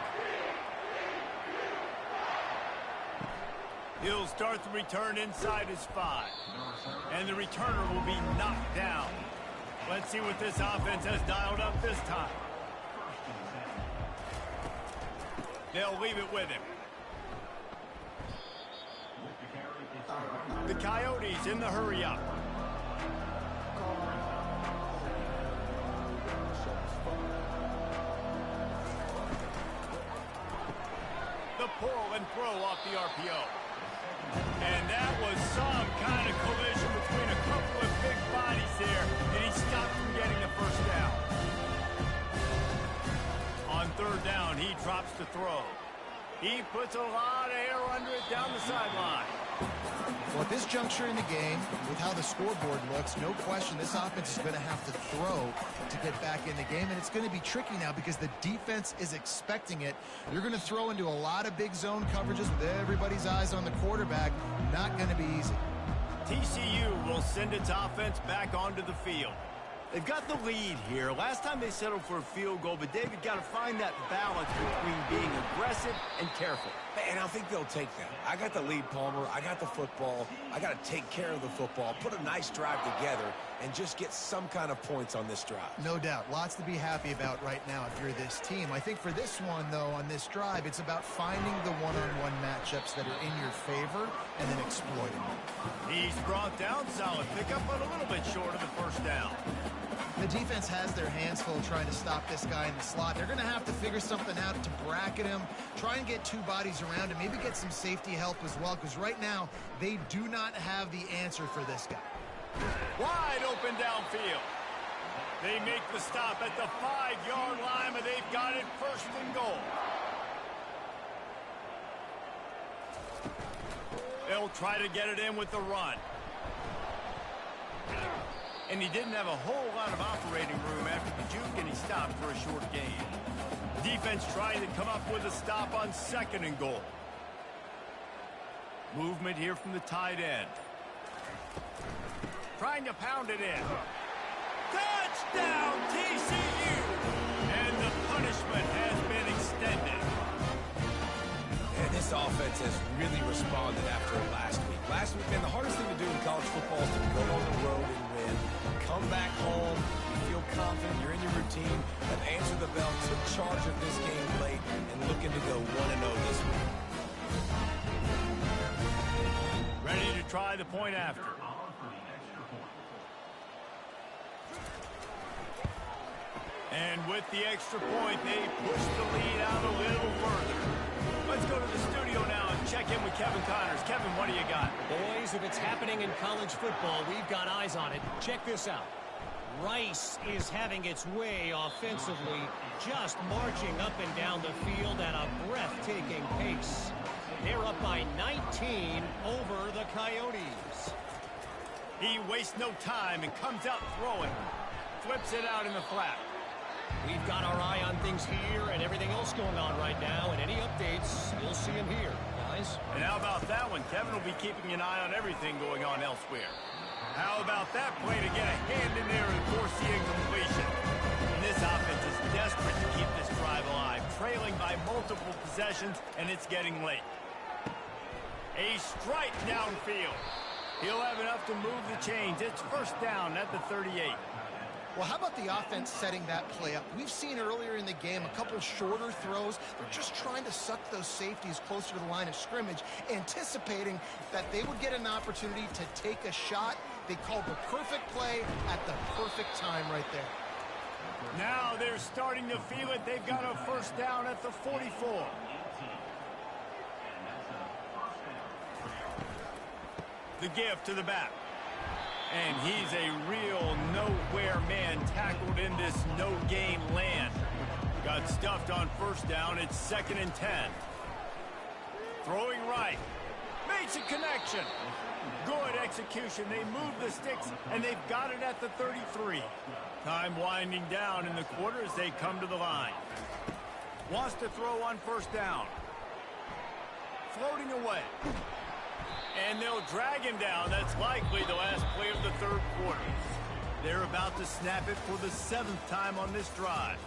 He'll start the return inside his 5. And the returner will be knocked down. Let's see what this offense has dialed up this time. They'll leave it with him. The Coyotes in the hurry-up. The pull and throw off the RPO. And that was some kind of collision between a couple of big bodies there, and he stopped from getting the first down. On 3rd down, he drops the throw. He puts a lot of air under it down the sideline.
Well, at this juncture in the game, with how the scoreboard looks, no question this offense is going to have to throw to get back in the game, and it's going to be tricky now because the defense is expecting it. You're going to throw into a lot of big zone coverages with everybody's eyes on the quarterback. Not going to be easy.
TCU will send its offense back onto the field. They've got the lead here. Last time they settled for a field goal, but David got to find that balance between being aggressive and careful.
And I think they'll take that. I got the lead, Palmer. I got the football. I got to take care of the football, put a nice drive together, and just get some kind of points on this drive.
No doubt. Lots to be happy about right now if you're this team. I think for this one, though, on this drive, it's about finding the one-on-one matchups that are in your favor and then exploiting them.
He's brought down, solid pickup, but a little bit short of the first down.
The defense has their hands full trying to stop this guy in the slot. They're going to have to figure something out to bracket him, try and get 2 bodies around him, maybe get some safety help as well, because right now they do not have the answer for this guy.
Wide open downfield. They make the stop at the 5-yard line, but they've got it 1st and goal. They'll try to get it in with the run. And he didn't have a whole lot of operating room after the juke, and he stopped for a short gain. Defense trying to come up with a stop on 2nd and goal. Movement here from the tight end. Trying to pound it in. Touchdown, TCU! And the punishment has been extended.
And this offense has really responded after last week. Last week, man, the hardest thing to do in college football is to go on the road and win. Come back home, you feel confident, you're in your routine, have answered the bell, took charge of this game late, and looking to go 1-0 this week.
Ready to try the point after. And with the extra point, they push the lead out a little further. Let's go to the studio now and check in with Kevin Connors. Kevin, what do you got?
Boys, if it's happening in college football, we've got eyes on it. Check this out. Rice is having its way offensively, just marching up and down the field at a breathtaking pace. They're up by 19 over the Coyotes.
He wastes no time and comes out throwing. Flips it out in the flat.
We've got our eye on things here and everything else going on right now, and any updates, you'll see them here, guys.
And how about that one? Kevin will be keeping an eye on everything going on elsewhere. How about that play to get a hand in there and force the incompletion? And this offense is desperate to keep this drive alive, trailing by multiple possessions, and it's getting late. A strike downfield. He'll have enough to move the chains. It's 1st down at the 38.
Well, how about the offense setting that play up? We've seen earlier in the game a couple shorter throws. They're just trying to suck those safeties closer to the line of scrimmage, anticipating that they would get an opportunity to take a shot. They called the perfect play at the perfect time right there.
Now they're starting to feel it. They've got a first down at the 44. The give to the back. And he's a real nowhere man tackled in this no-gain land. Got stuffed on first down. It's 2nd and 10. Throwing right. Makes a connection. Good execution. They move the sticks, and they've got it at the 33. Time winding down in the quarter as they come to the line. Wants to throw on first down. Floating away. And they'll drag him down. That's likely the last play of the third quarter. They're about to snap it for the 7th time on this drive.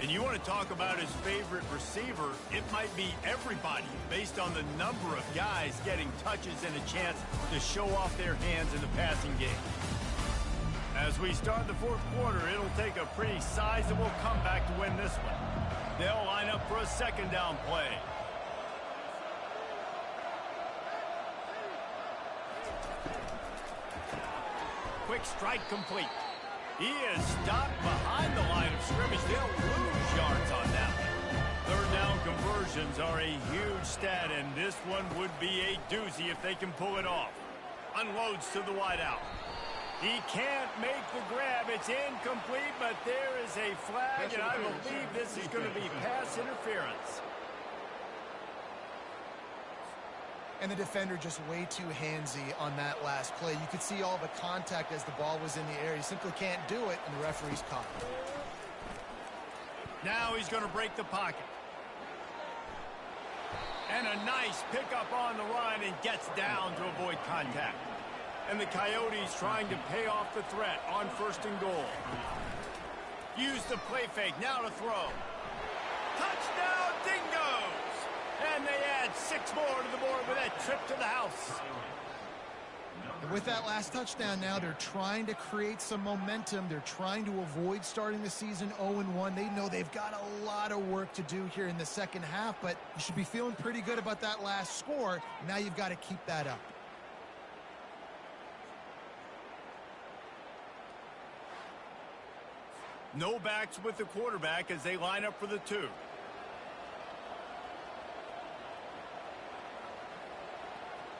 And you want to talk about his favorite receiver, it might be everybody based on the number of guys getting touches and a chance to show off their hands in the passing game. As we start the fourth quarter, it'll take a pretty sizable comeback to win this one. They'll line up for a 2nd down play. Quick strike complete. He is stopped behind the line of scrimmage. They'll lose yards on that one. Third down conversions are a huge stat, and this one would be a doozy if they can pull it off. Unloads to the wideout. He can't make the grab. It's incomplete, but there is a flag, and I believe this is going to be pass interference.
And the defender just way too handsy on that last play. You could see all the contact as the ball was in the air. He simply can't do it, and the referee's caught it.
Now he's going to break the pocket. And a nice pickup on the run and gets down to avoid contact. And the Coyotes trying to pay off the threat on 1st and goal. Use the play fake, now to throw. Touchdown, Dingoes! And they add 6 more to the board with that trip to the house.
And with that last touchdown now, they're trying to create some momentum. They're trying to avoid starting the season 0-1. They know they've got a lot of work to do here in the second half, but you should be feeling pretty good about that last score. Now you've got to keep that up.
No backs with the quarterback as they line up for the 2.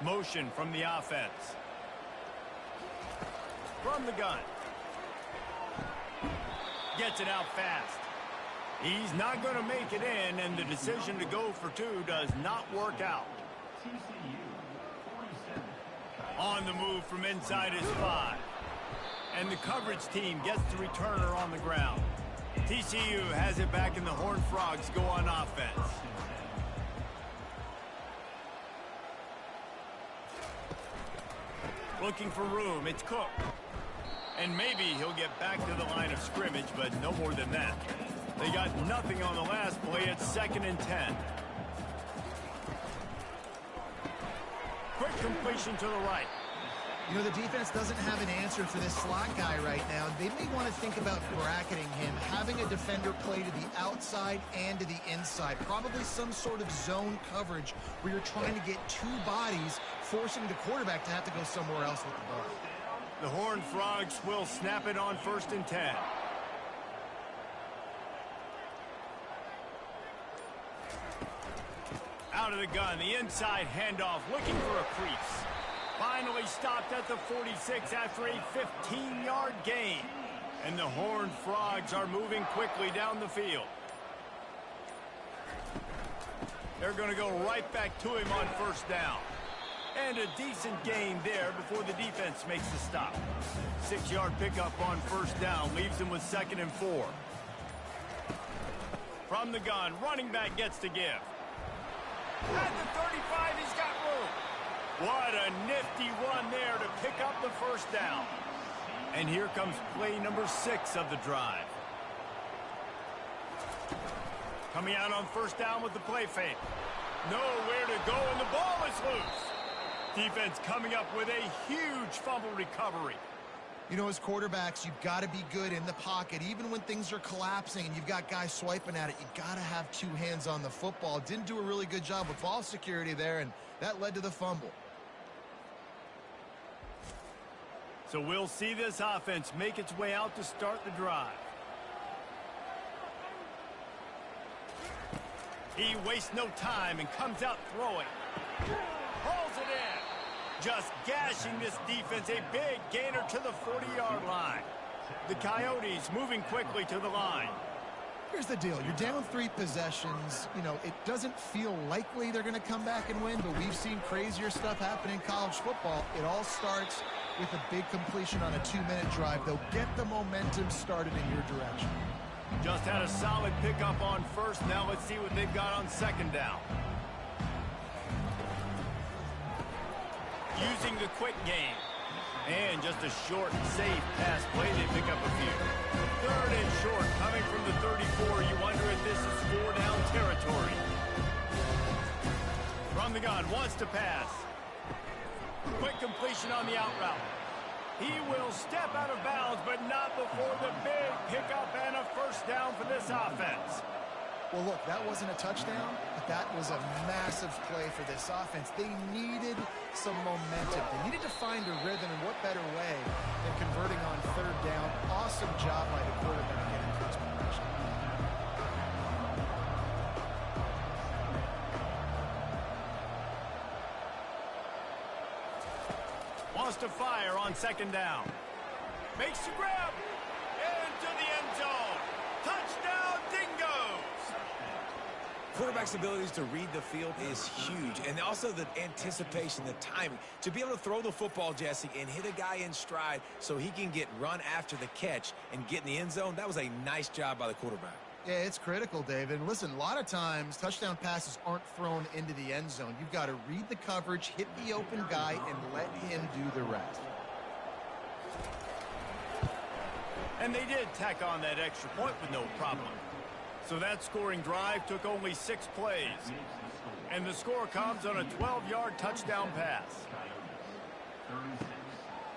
Motion from the offense. From the gun. Gets it out fast. He's not going to make it in, and the decision to go for 2 does not work out. On the move from inside his 5. And the coverage team gets the returner on the ground. TCU has it back, and the Horned Frogs go on offense. Looking for room. It's Cook. And maybe he'll get back to the line of scrimmage, but no more than that. They got nothing on the last play. It's 2nd and 10. Quick completion to the right.
You know, the defense doesn't have an answer for this slot guy right now. They may want to think about bracketing him, having a defender play to the outside and to the inside. Probably some sort of zone coverage where you're trying to get 2 bodies, forcing the quarterback to have to go somewhere else with the ball.
The Horned Frogs will snap it on 1st and 10. Out of the gun, the inside handoff, looking for a crease. Finally stopped at the 46 after a 15-yard gain. And the Horned Frogs are moving quickly down the field. They're going to go right back to him on 1st down. And a decent gain there before the defense makes the stop. 6-yard pickup on 1st down leaves him with 2nd and 4. From the gun, running back gets to give. At the 35, he's got room. What a nifty run there to pick up the 1st down. And here comes play number 6 of the drive. Coming out on 1st down with the play fake. Nowhere to go, and the ball is loose. Defense coming up with a huge fumble recovery.
You know, as quarterbacks, you've got to be good in the pocket. Even when things are collapsing and you've got guys swiping at it, you've got to have two hands on the football. Didn't do a really good job with ball security there, and that led to the fumble.
So we'll see this offense make its way out to start the drive. He wastes no time and comes out throwing. Hauls it in. Just gashing this defense. A big gainer to the 40-yard line. The Coyotes moving quickly to the line.
Here's the deal. You're down 3 possessions. You know, it doesn't feel likely they're going to come back and win, but we've seen crazier stuff happen in college football. It all starts with a big completion on a 2-minute drive. They'll get the momentum started in your direction.
Just had a solid pickup on first. Now let's see what they've got on second down. Using the quick game. And just a short, safe pass play. They pick up a few. Third and short, coming from the 34. You wonder if this is 4-down territory. From the gun, wants to pass. Quick completion on the out route. He will step out of bounds, but not before the big pickup and a first down for this offense.
Well, look, that wasn't a touchdown, but that was a massive play for this offense. They needed some momentum. They needed to find a rhythm, and what better way than converting on third down. Awesome job by the quarterback getting to his progression.
Wants to fire on second down. Makes the grab. Into the end zone. Touchdown, Dingoes.
Quarterback's abilities to read the field is huge, and also the anticipation, the timing. To be able to throw the football, Jesse, and hit a guy in stride so he can get run after the catch and get in the end zone, that was a nice job by the quarterback.
Yeah, it's critical, David. And listen, a lot of times touchdown passes aren't thrown into the end zone. You've got to read the coverage, hit the open guy, and let him do the rest.
And they did tack on that extra point with no problem. So that scoring drive took only 6 plays. And the score comes on a 12-yard touchdown pass.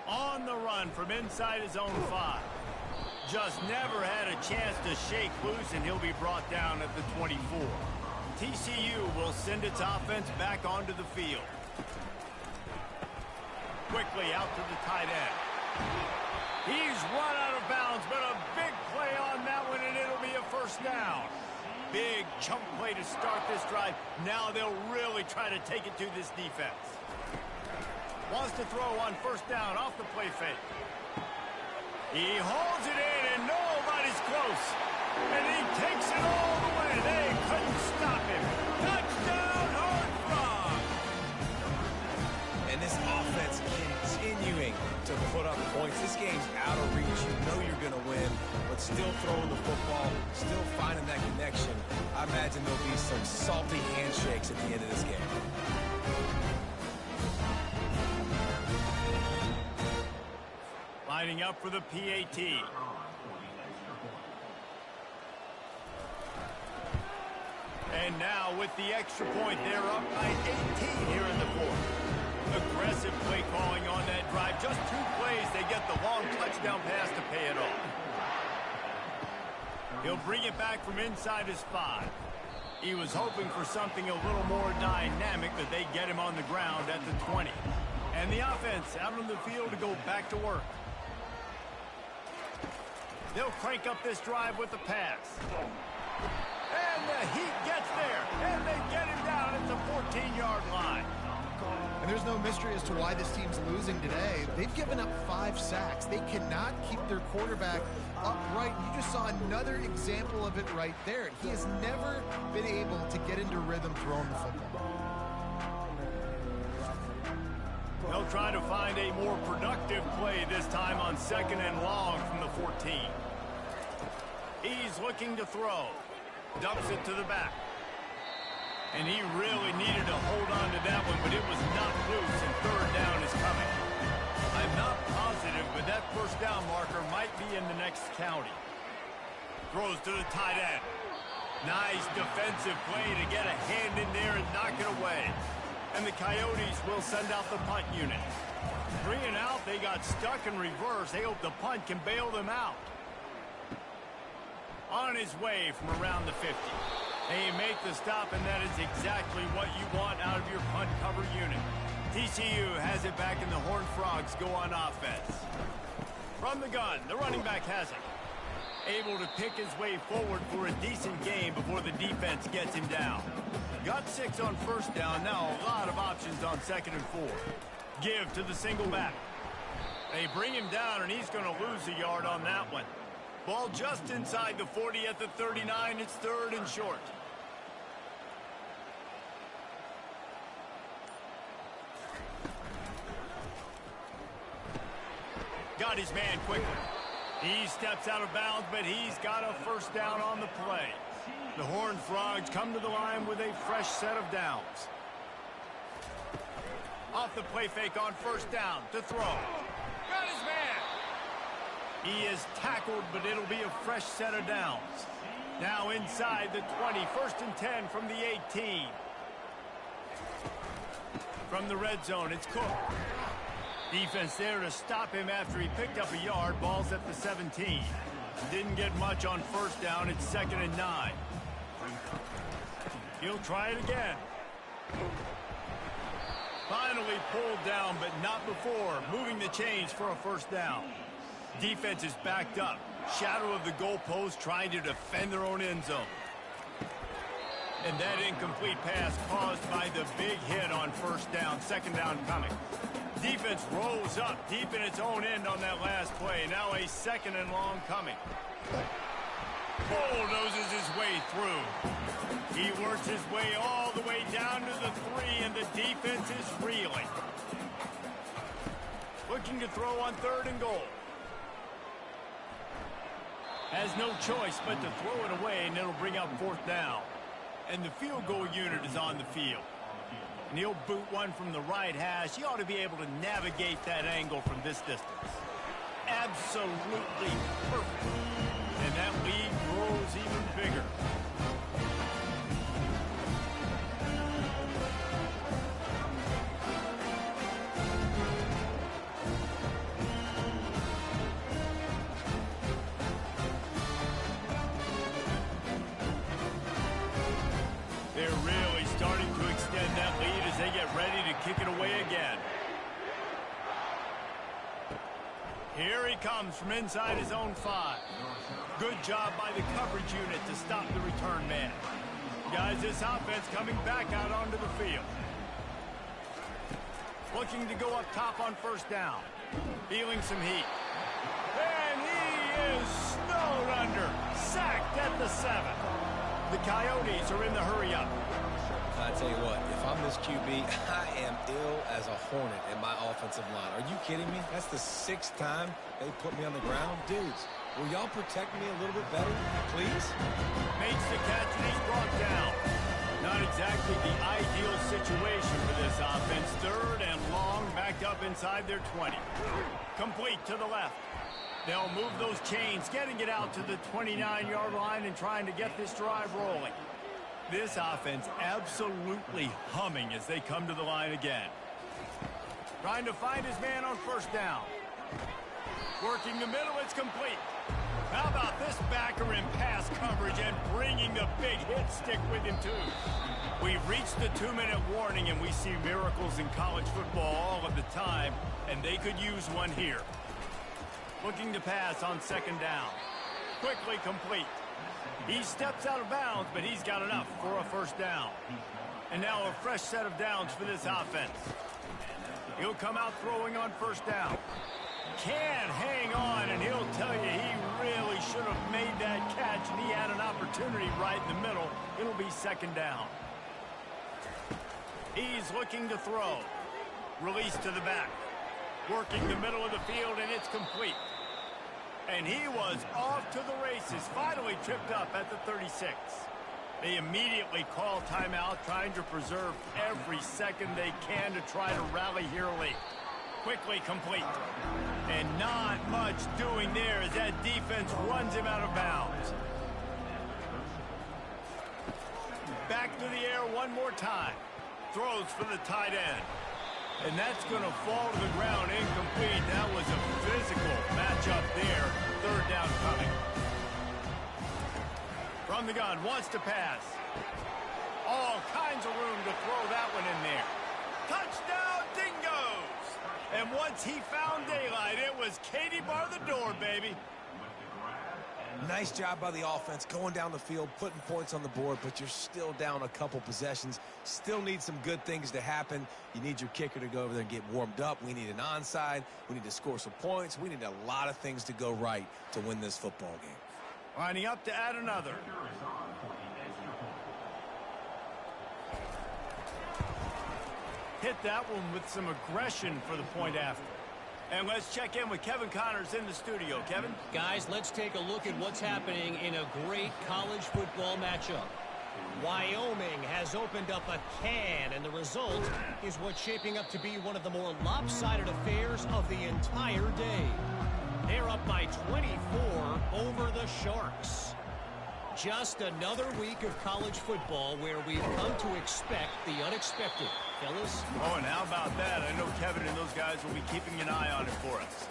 On the run from inside his own 5. Just never had a chance to shake loose, and he'll be brought down at the 24. TCU will send its offense back onto the field. Quickly out to the tight end. He's run out of bounds, but a big play on that one, and it'll be a first down. Big chunk play to start this drive. Now they'll really try to take it to this defense. Wants to throw on first down off the play fake. He holds it in, and nobody's close. And he takes it all the way. They couldn't stop him. Touchdown, Hard Frog!
And this offense continuing to put up points. This game's out of reach. You know you're going to win, but still throwing the football, still finding that connection. I imagine there'll be some salty handshakes at the end of this game.
Lining up for the PAT. And now with the extra point, they're up by 18 here in the fourth. Aggressive play calling on that drive. Just 2 plays, they get the long touchdown pass to pay it off. He'll bring it back from inside his 5. He was hoping for something a little more dynamic, but they get him on the ground at the 20. And the offense out on the field to go back to work. They'll crank up this drive with the pass. And the Heat gets there. And they get him down at the 14-yard line.
And there's no mystery as to why this team's losing today. They've given up 5 sacks. They cannot keep their quarterback upright. You just saw another example of it right there. He has never been able to get into rhythm throwing the football.
They'll try to find a more productive play this time on second and long from the 14. He's looking to throw. Dumps it to the back. And he really needed to hold on to that one, but it was not loose, and third down is coming. I'm not positive, but that first down marker might be in the next county. Throws to the tight end. Nice defensive play to get a hand in there and knock it away. And the Coyotes will send out the punt unit. 3 and out, they got stuck in reverse. They hope the punt can bail them out. On his way from around the 50. They make the stop, and that is exactly what you want out of your punt cover unit. TCU has it back, and the Horned Frogs go on offense. From the gun, the running back has it. Able to pick his way forward for a decent game before the defense gets him down. Got 6 on first down. Now a lot of options on 2nd and 4. Give to the single back. They bring him down, and he's going to lose a yard on that one. Ball just inside the 40 at the 39. It's 3rd and short. Got his man quickly. He steps out of bounds, but he's got a first down on the play. The Horned Frogs come to the line with a fresh set of downs. Off the play fake on first down to throw. Got his man. He is tackled, but it'll be a fresh set of downs. Now inside the 20, 1st and 10 from the 18. From the red zone, it's Cook. Defense there to stop him after he picked up a yard. Ball's at the 17. Didn't get much on first down. It's 2nd and 9. He'll try it again. Finally pulled down, but not before. Moving the chains for a first down. Defense is backed up. Shadow of the goalpost, trying to defend their own end zone. And that incomplete pass caused by the big hit on first down. 2nd down coming. Defense rolls up deep in its own end on that last play. Now a 2nd and long coming. Bulldozes his way through. He works his way all the way down to the 3, and the defense is reeling. Looking to throw on 3rd and goal. Has no choice but to throw it away, and it'll bring up 4th down. And the field goal unit is on the field. And he'll boot one from the right hash. He ought to be able to navigate that angle from this distance. Absolutely perfect. And that lead grows even bigger. They're really starting to extend that lead as they get ready to kick it away again. Here he comes from inside his own 5. Good job by the coverage unit to stop the return man. Guys, this offense coming back out onto the field. Looking to go up top on first down. Feeling some heat. And he is snowed under. Sacked at the 7. The Coyotes are in the hurry-up.
I tell you what, if I'm this QB, I am ill as a hornet in my offensive line. Are you kidding me? That's the 6th time they put me on the ground. Dudes, will y'all protect me a little bit better, please?
Makes the catch, and he's brought down. Not exactly the ideal situation for this offense. 3rd and long, backed up inside their 20. Complete to the left. They'll move those chains, getting it out to the 29-yard line and trying to get this drive rolling. This offense absolutely humming as they come to the line again. Trying to find his man on first down. Working the middle, it's complete. How about this backer in pass coverage and bringing the big hit stick with him too? We've reached the 2-minute warning, and we see miracles in college football all of the time, and they could use one here. Looking to pass on 2nd down. Quickly complete. He steps out of bounds, but he's got enough for a first down. And now a fresh set of downs for this offense. He'll come out throwing on first down. Can't hang on, and he'll tell you he really should have made that catch, and he had an opportunity right in the middle. It'll be 2nd down. He's looking to throw. Release to the back. Working the middle of the field, and it's complete. And he was off to the races, finally tripped up at the 36. They immediately call timeout, trying to preserve every second they can to try to rally here late. Quickly complete. And not much doing there as that defense runs him out of bounds. Back to the air one more time. throws for the tight end. And that's going to fall to the ground incomplete. That was a physical matchup there. Third down coming. From the gun, wants to pass. All kinds of room to throw that one in there. Touchdown, Dingoes! And once he found daylight, it was Katie bar the door, baby.
Nice job by the offense going down the field, putting points on the board, but you're still down a couple possessions. Still need some good things to happen. You need your kicker to go over there and get warmed up. We need an onside. We need to score some points. We need a lot of things to go right to win this football game.
Lining up to add another. Hit that one with some aggression for the point after. And let's check in with Kevin Connors in the studio. Kevin?
Guys, let's take a look at what's happening in a great college football matchup. Wyoming has opened up a can, and the result is what's shaping up to be one of the more lopsided affairs of the entire day. They're up by 24 over the Sharks. Just another week of college football where we've come to expect the unexpected. Fellas?
Oh, and how about that? I know Kevin and those guys will be keeping an eye on it for us.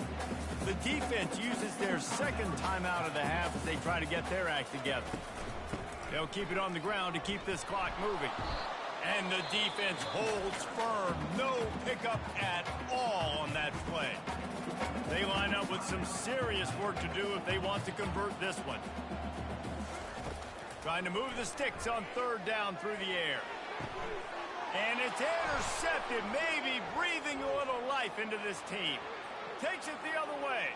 The defense uses their second timeout of the half as they try to get their act together. They'll keep it on the ground to keep this clock moving. And the defense holds firm. No pickup at all on that play. They line up with some serious work to do if they want to convert this one. Trying to move the sticks on third down through the air. And it's intercepted, maybe breathing a little life into this team. Takes it the other way.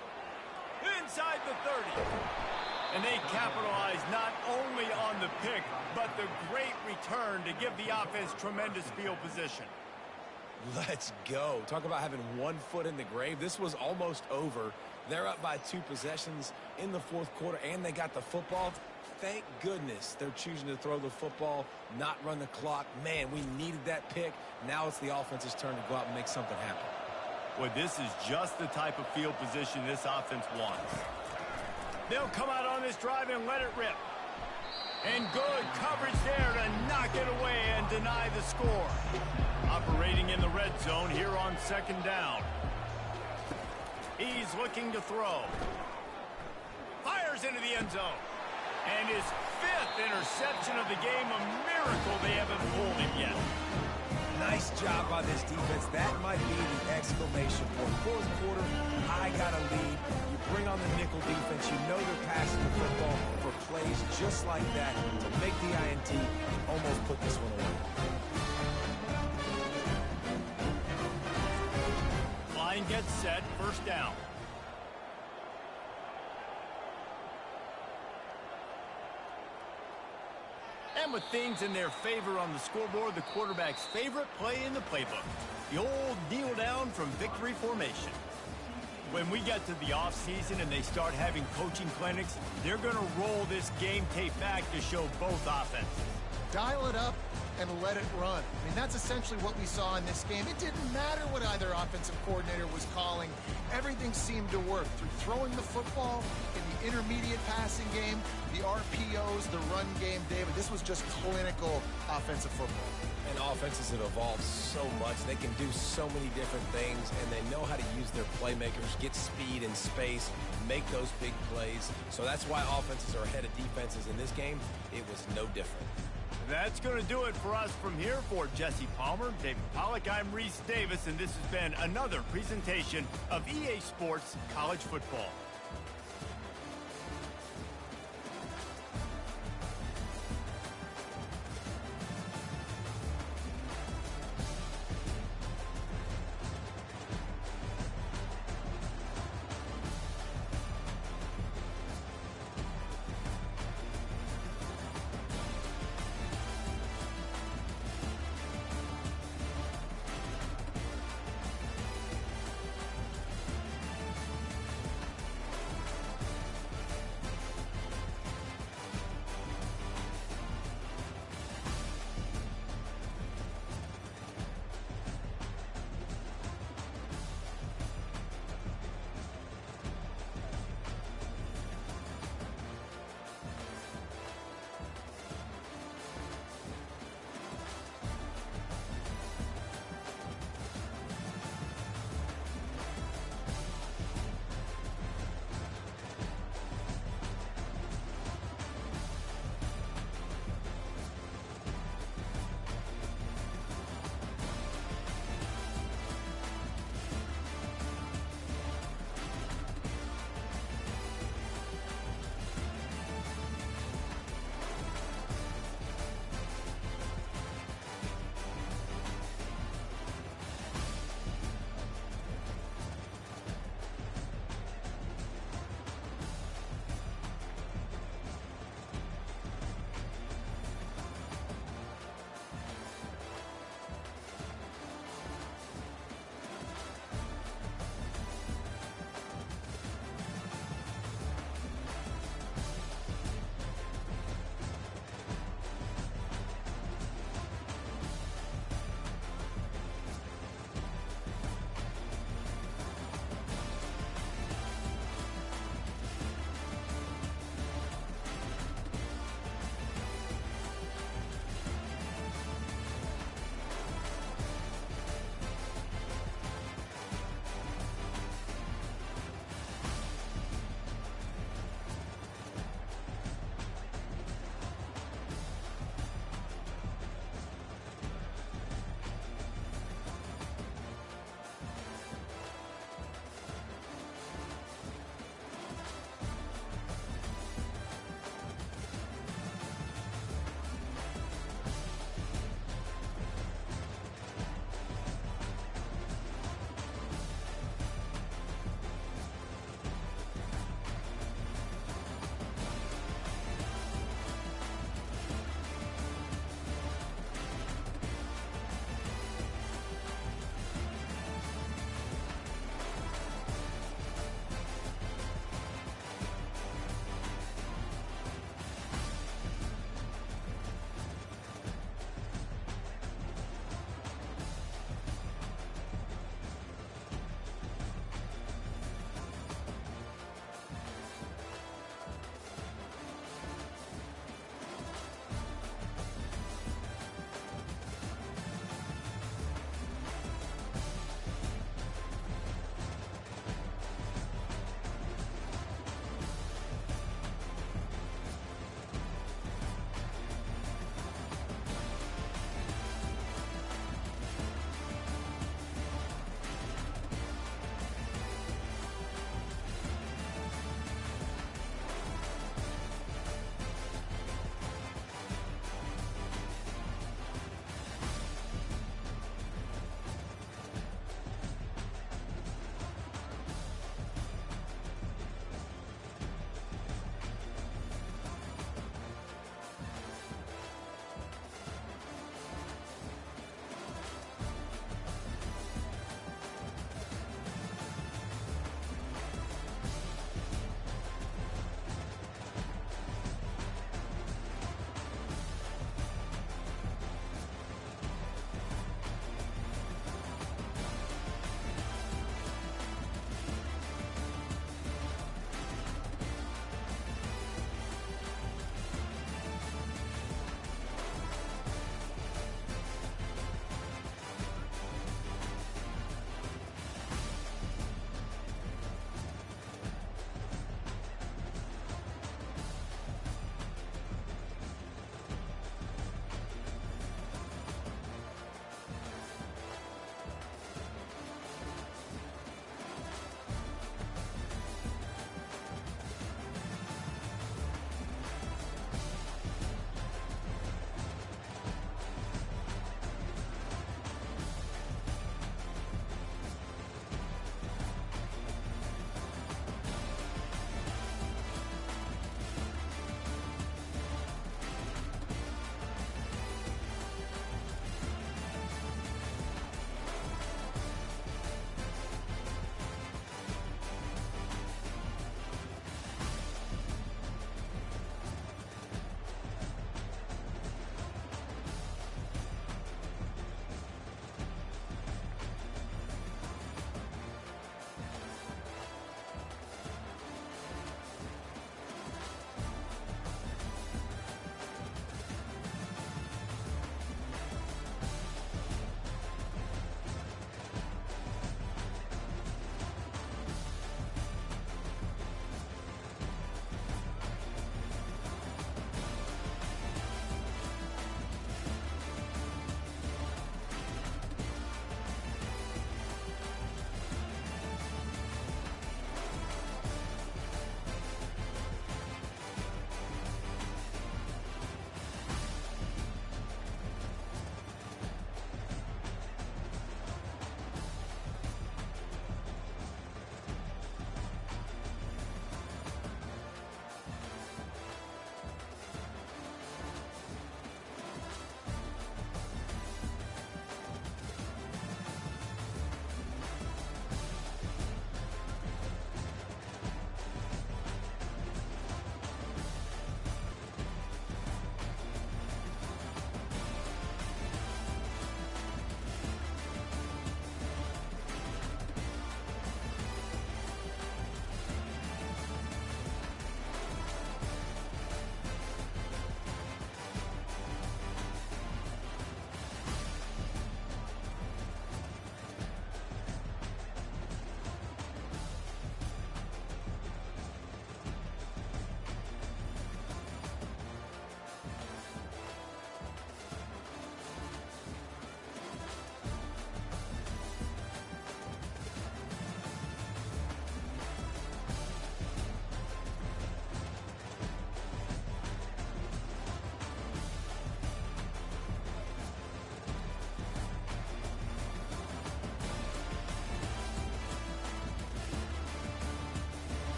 Inside the 30. And they capitalize not only on the pick, but the great return to give the offense tremendous field position.
Let's go. Talk about having one foot in the grave. This was almost over. They're up by 2 possessions in the fourth quarter, and they got the football. Thank goodness they're choosing to throw the football, not run the clock. Man, we needed that pick. Now it's the offense's turn to go out and make something happen.
Well, this is just the type of field position this offense wants. They'll come out on this drive and let it rip. And good coverage there to knock it away and deny the score. Operating in the red zone here on second down. He's looking to throw. Fires into the end zone. And his 5th interception of the game, a miracle they haven't pulled him yet.
Nice job by this defense. That might be the exclamation point. Fourth quarter, I got a lead. You bring on the nickel defense. You know they're passing the football for plays just like that to make the INT and almost put this one away.
Line gets set, first down. And with things in their favor on the scoreboard, the quarterback's favorite play in the playbook, the old kneel down from victory formation. When we get to the offseason and they start having coaching clinics, they're going to roll this game tape back to show both offenses.
Dial it up and let it run. I mean, that's essentially what we saw in this game. It didn't matter what either offensive coordinator was calling. Everything seemed to work through throwing the football, in the intermediate passing game, the RPOs, the run game. David, this was just clinical offensive football.
And offenses have evolved so much. They can do so many different things, and they know how to use their playmakers, get speed and space, make those big plays. So that's why offenses are ahead of defenses in this game. It was no different.
That's going to do it for us from here. For Jesse Palmer, David Pollack, I'm Reese Davis, and this has been another presentation of EA Sports College Football.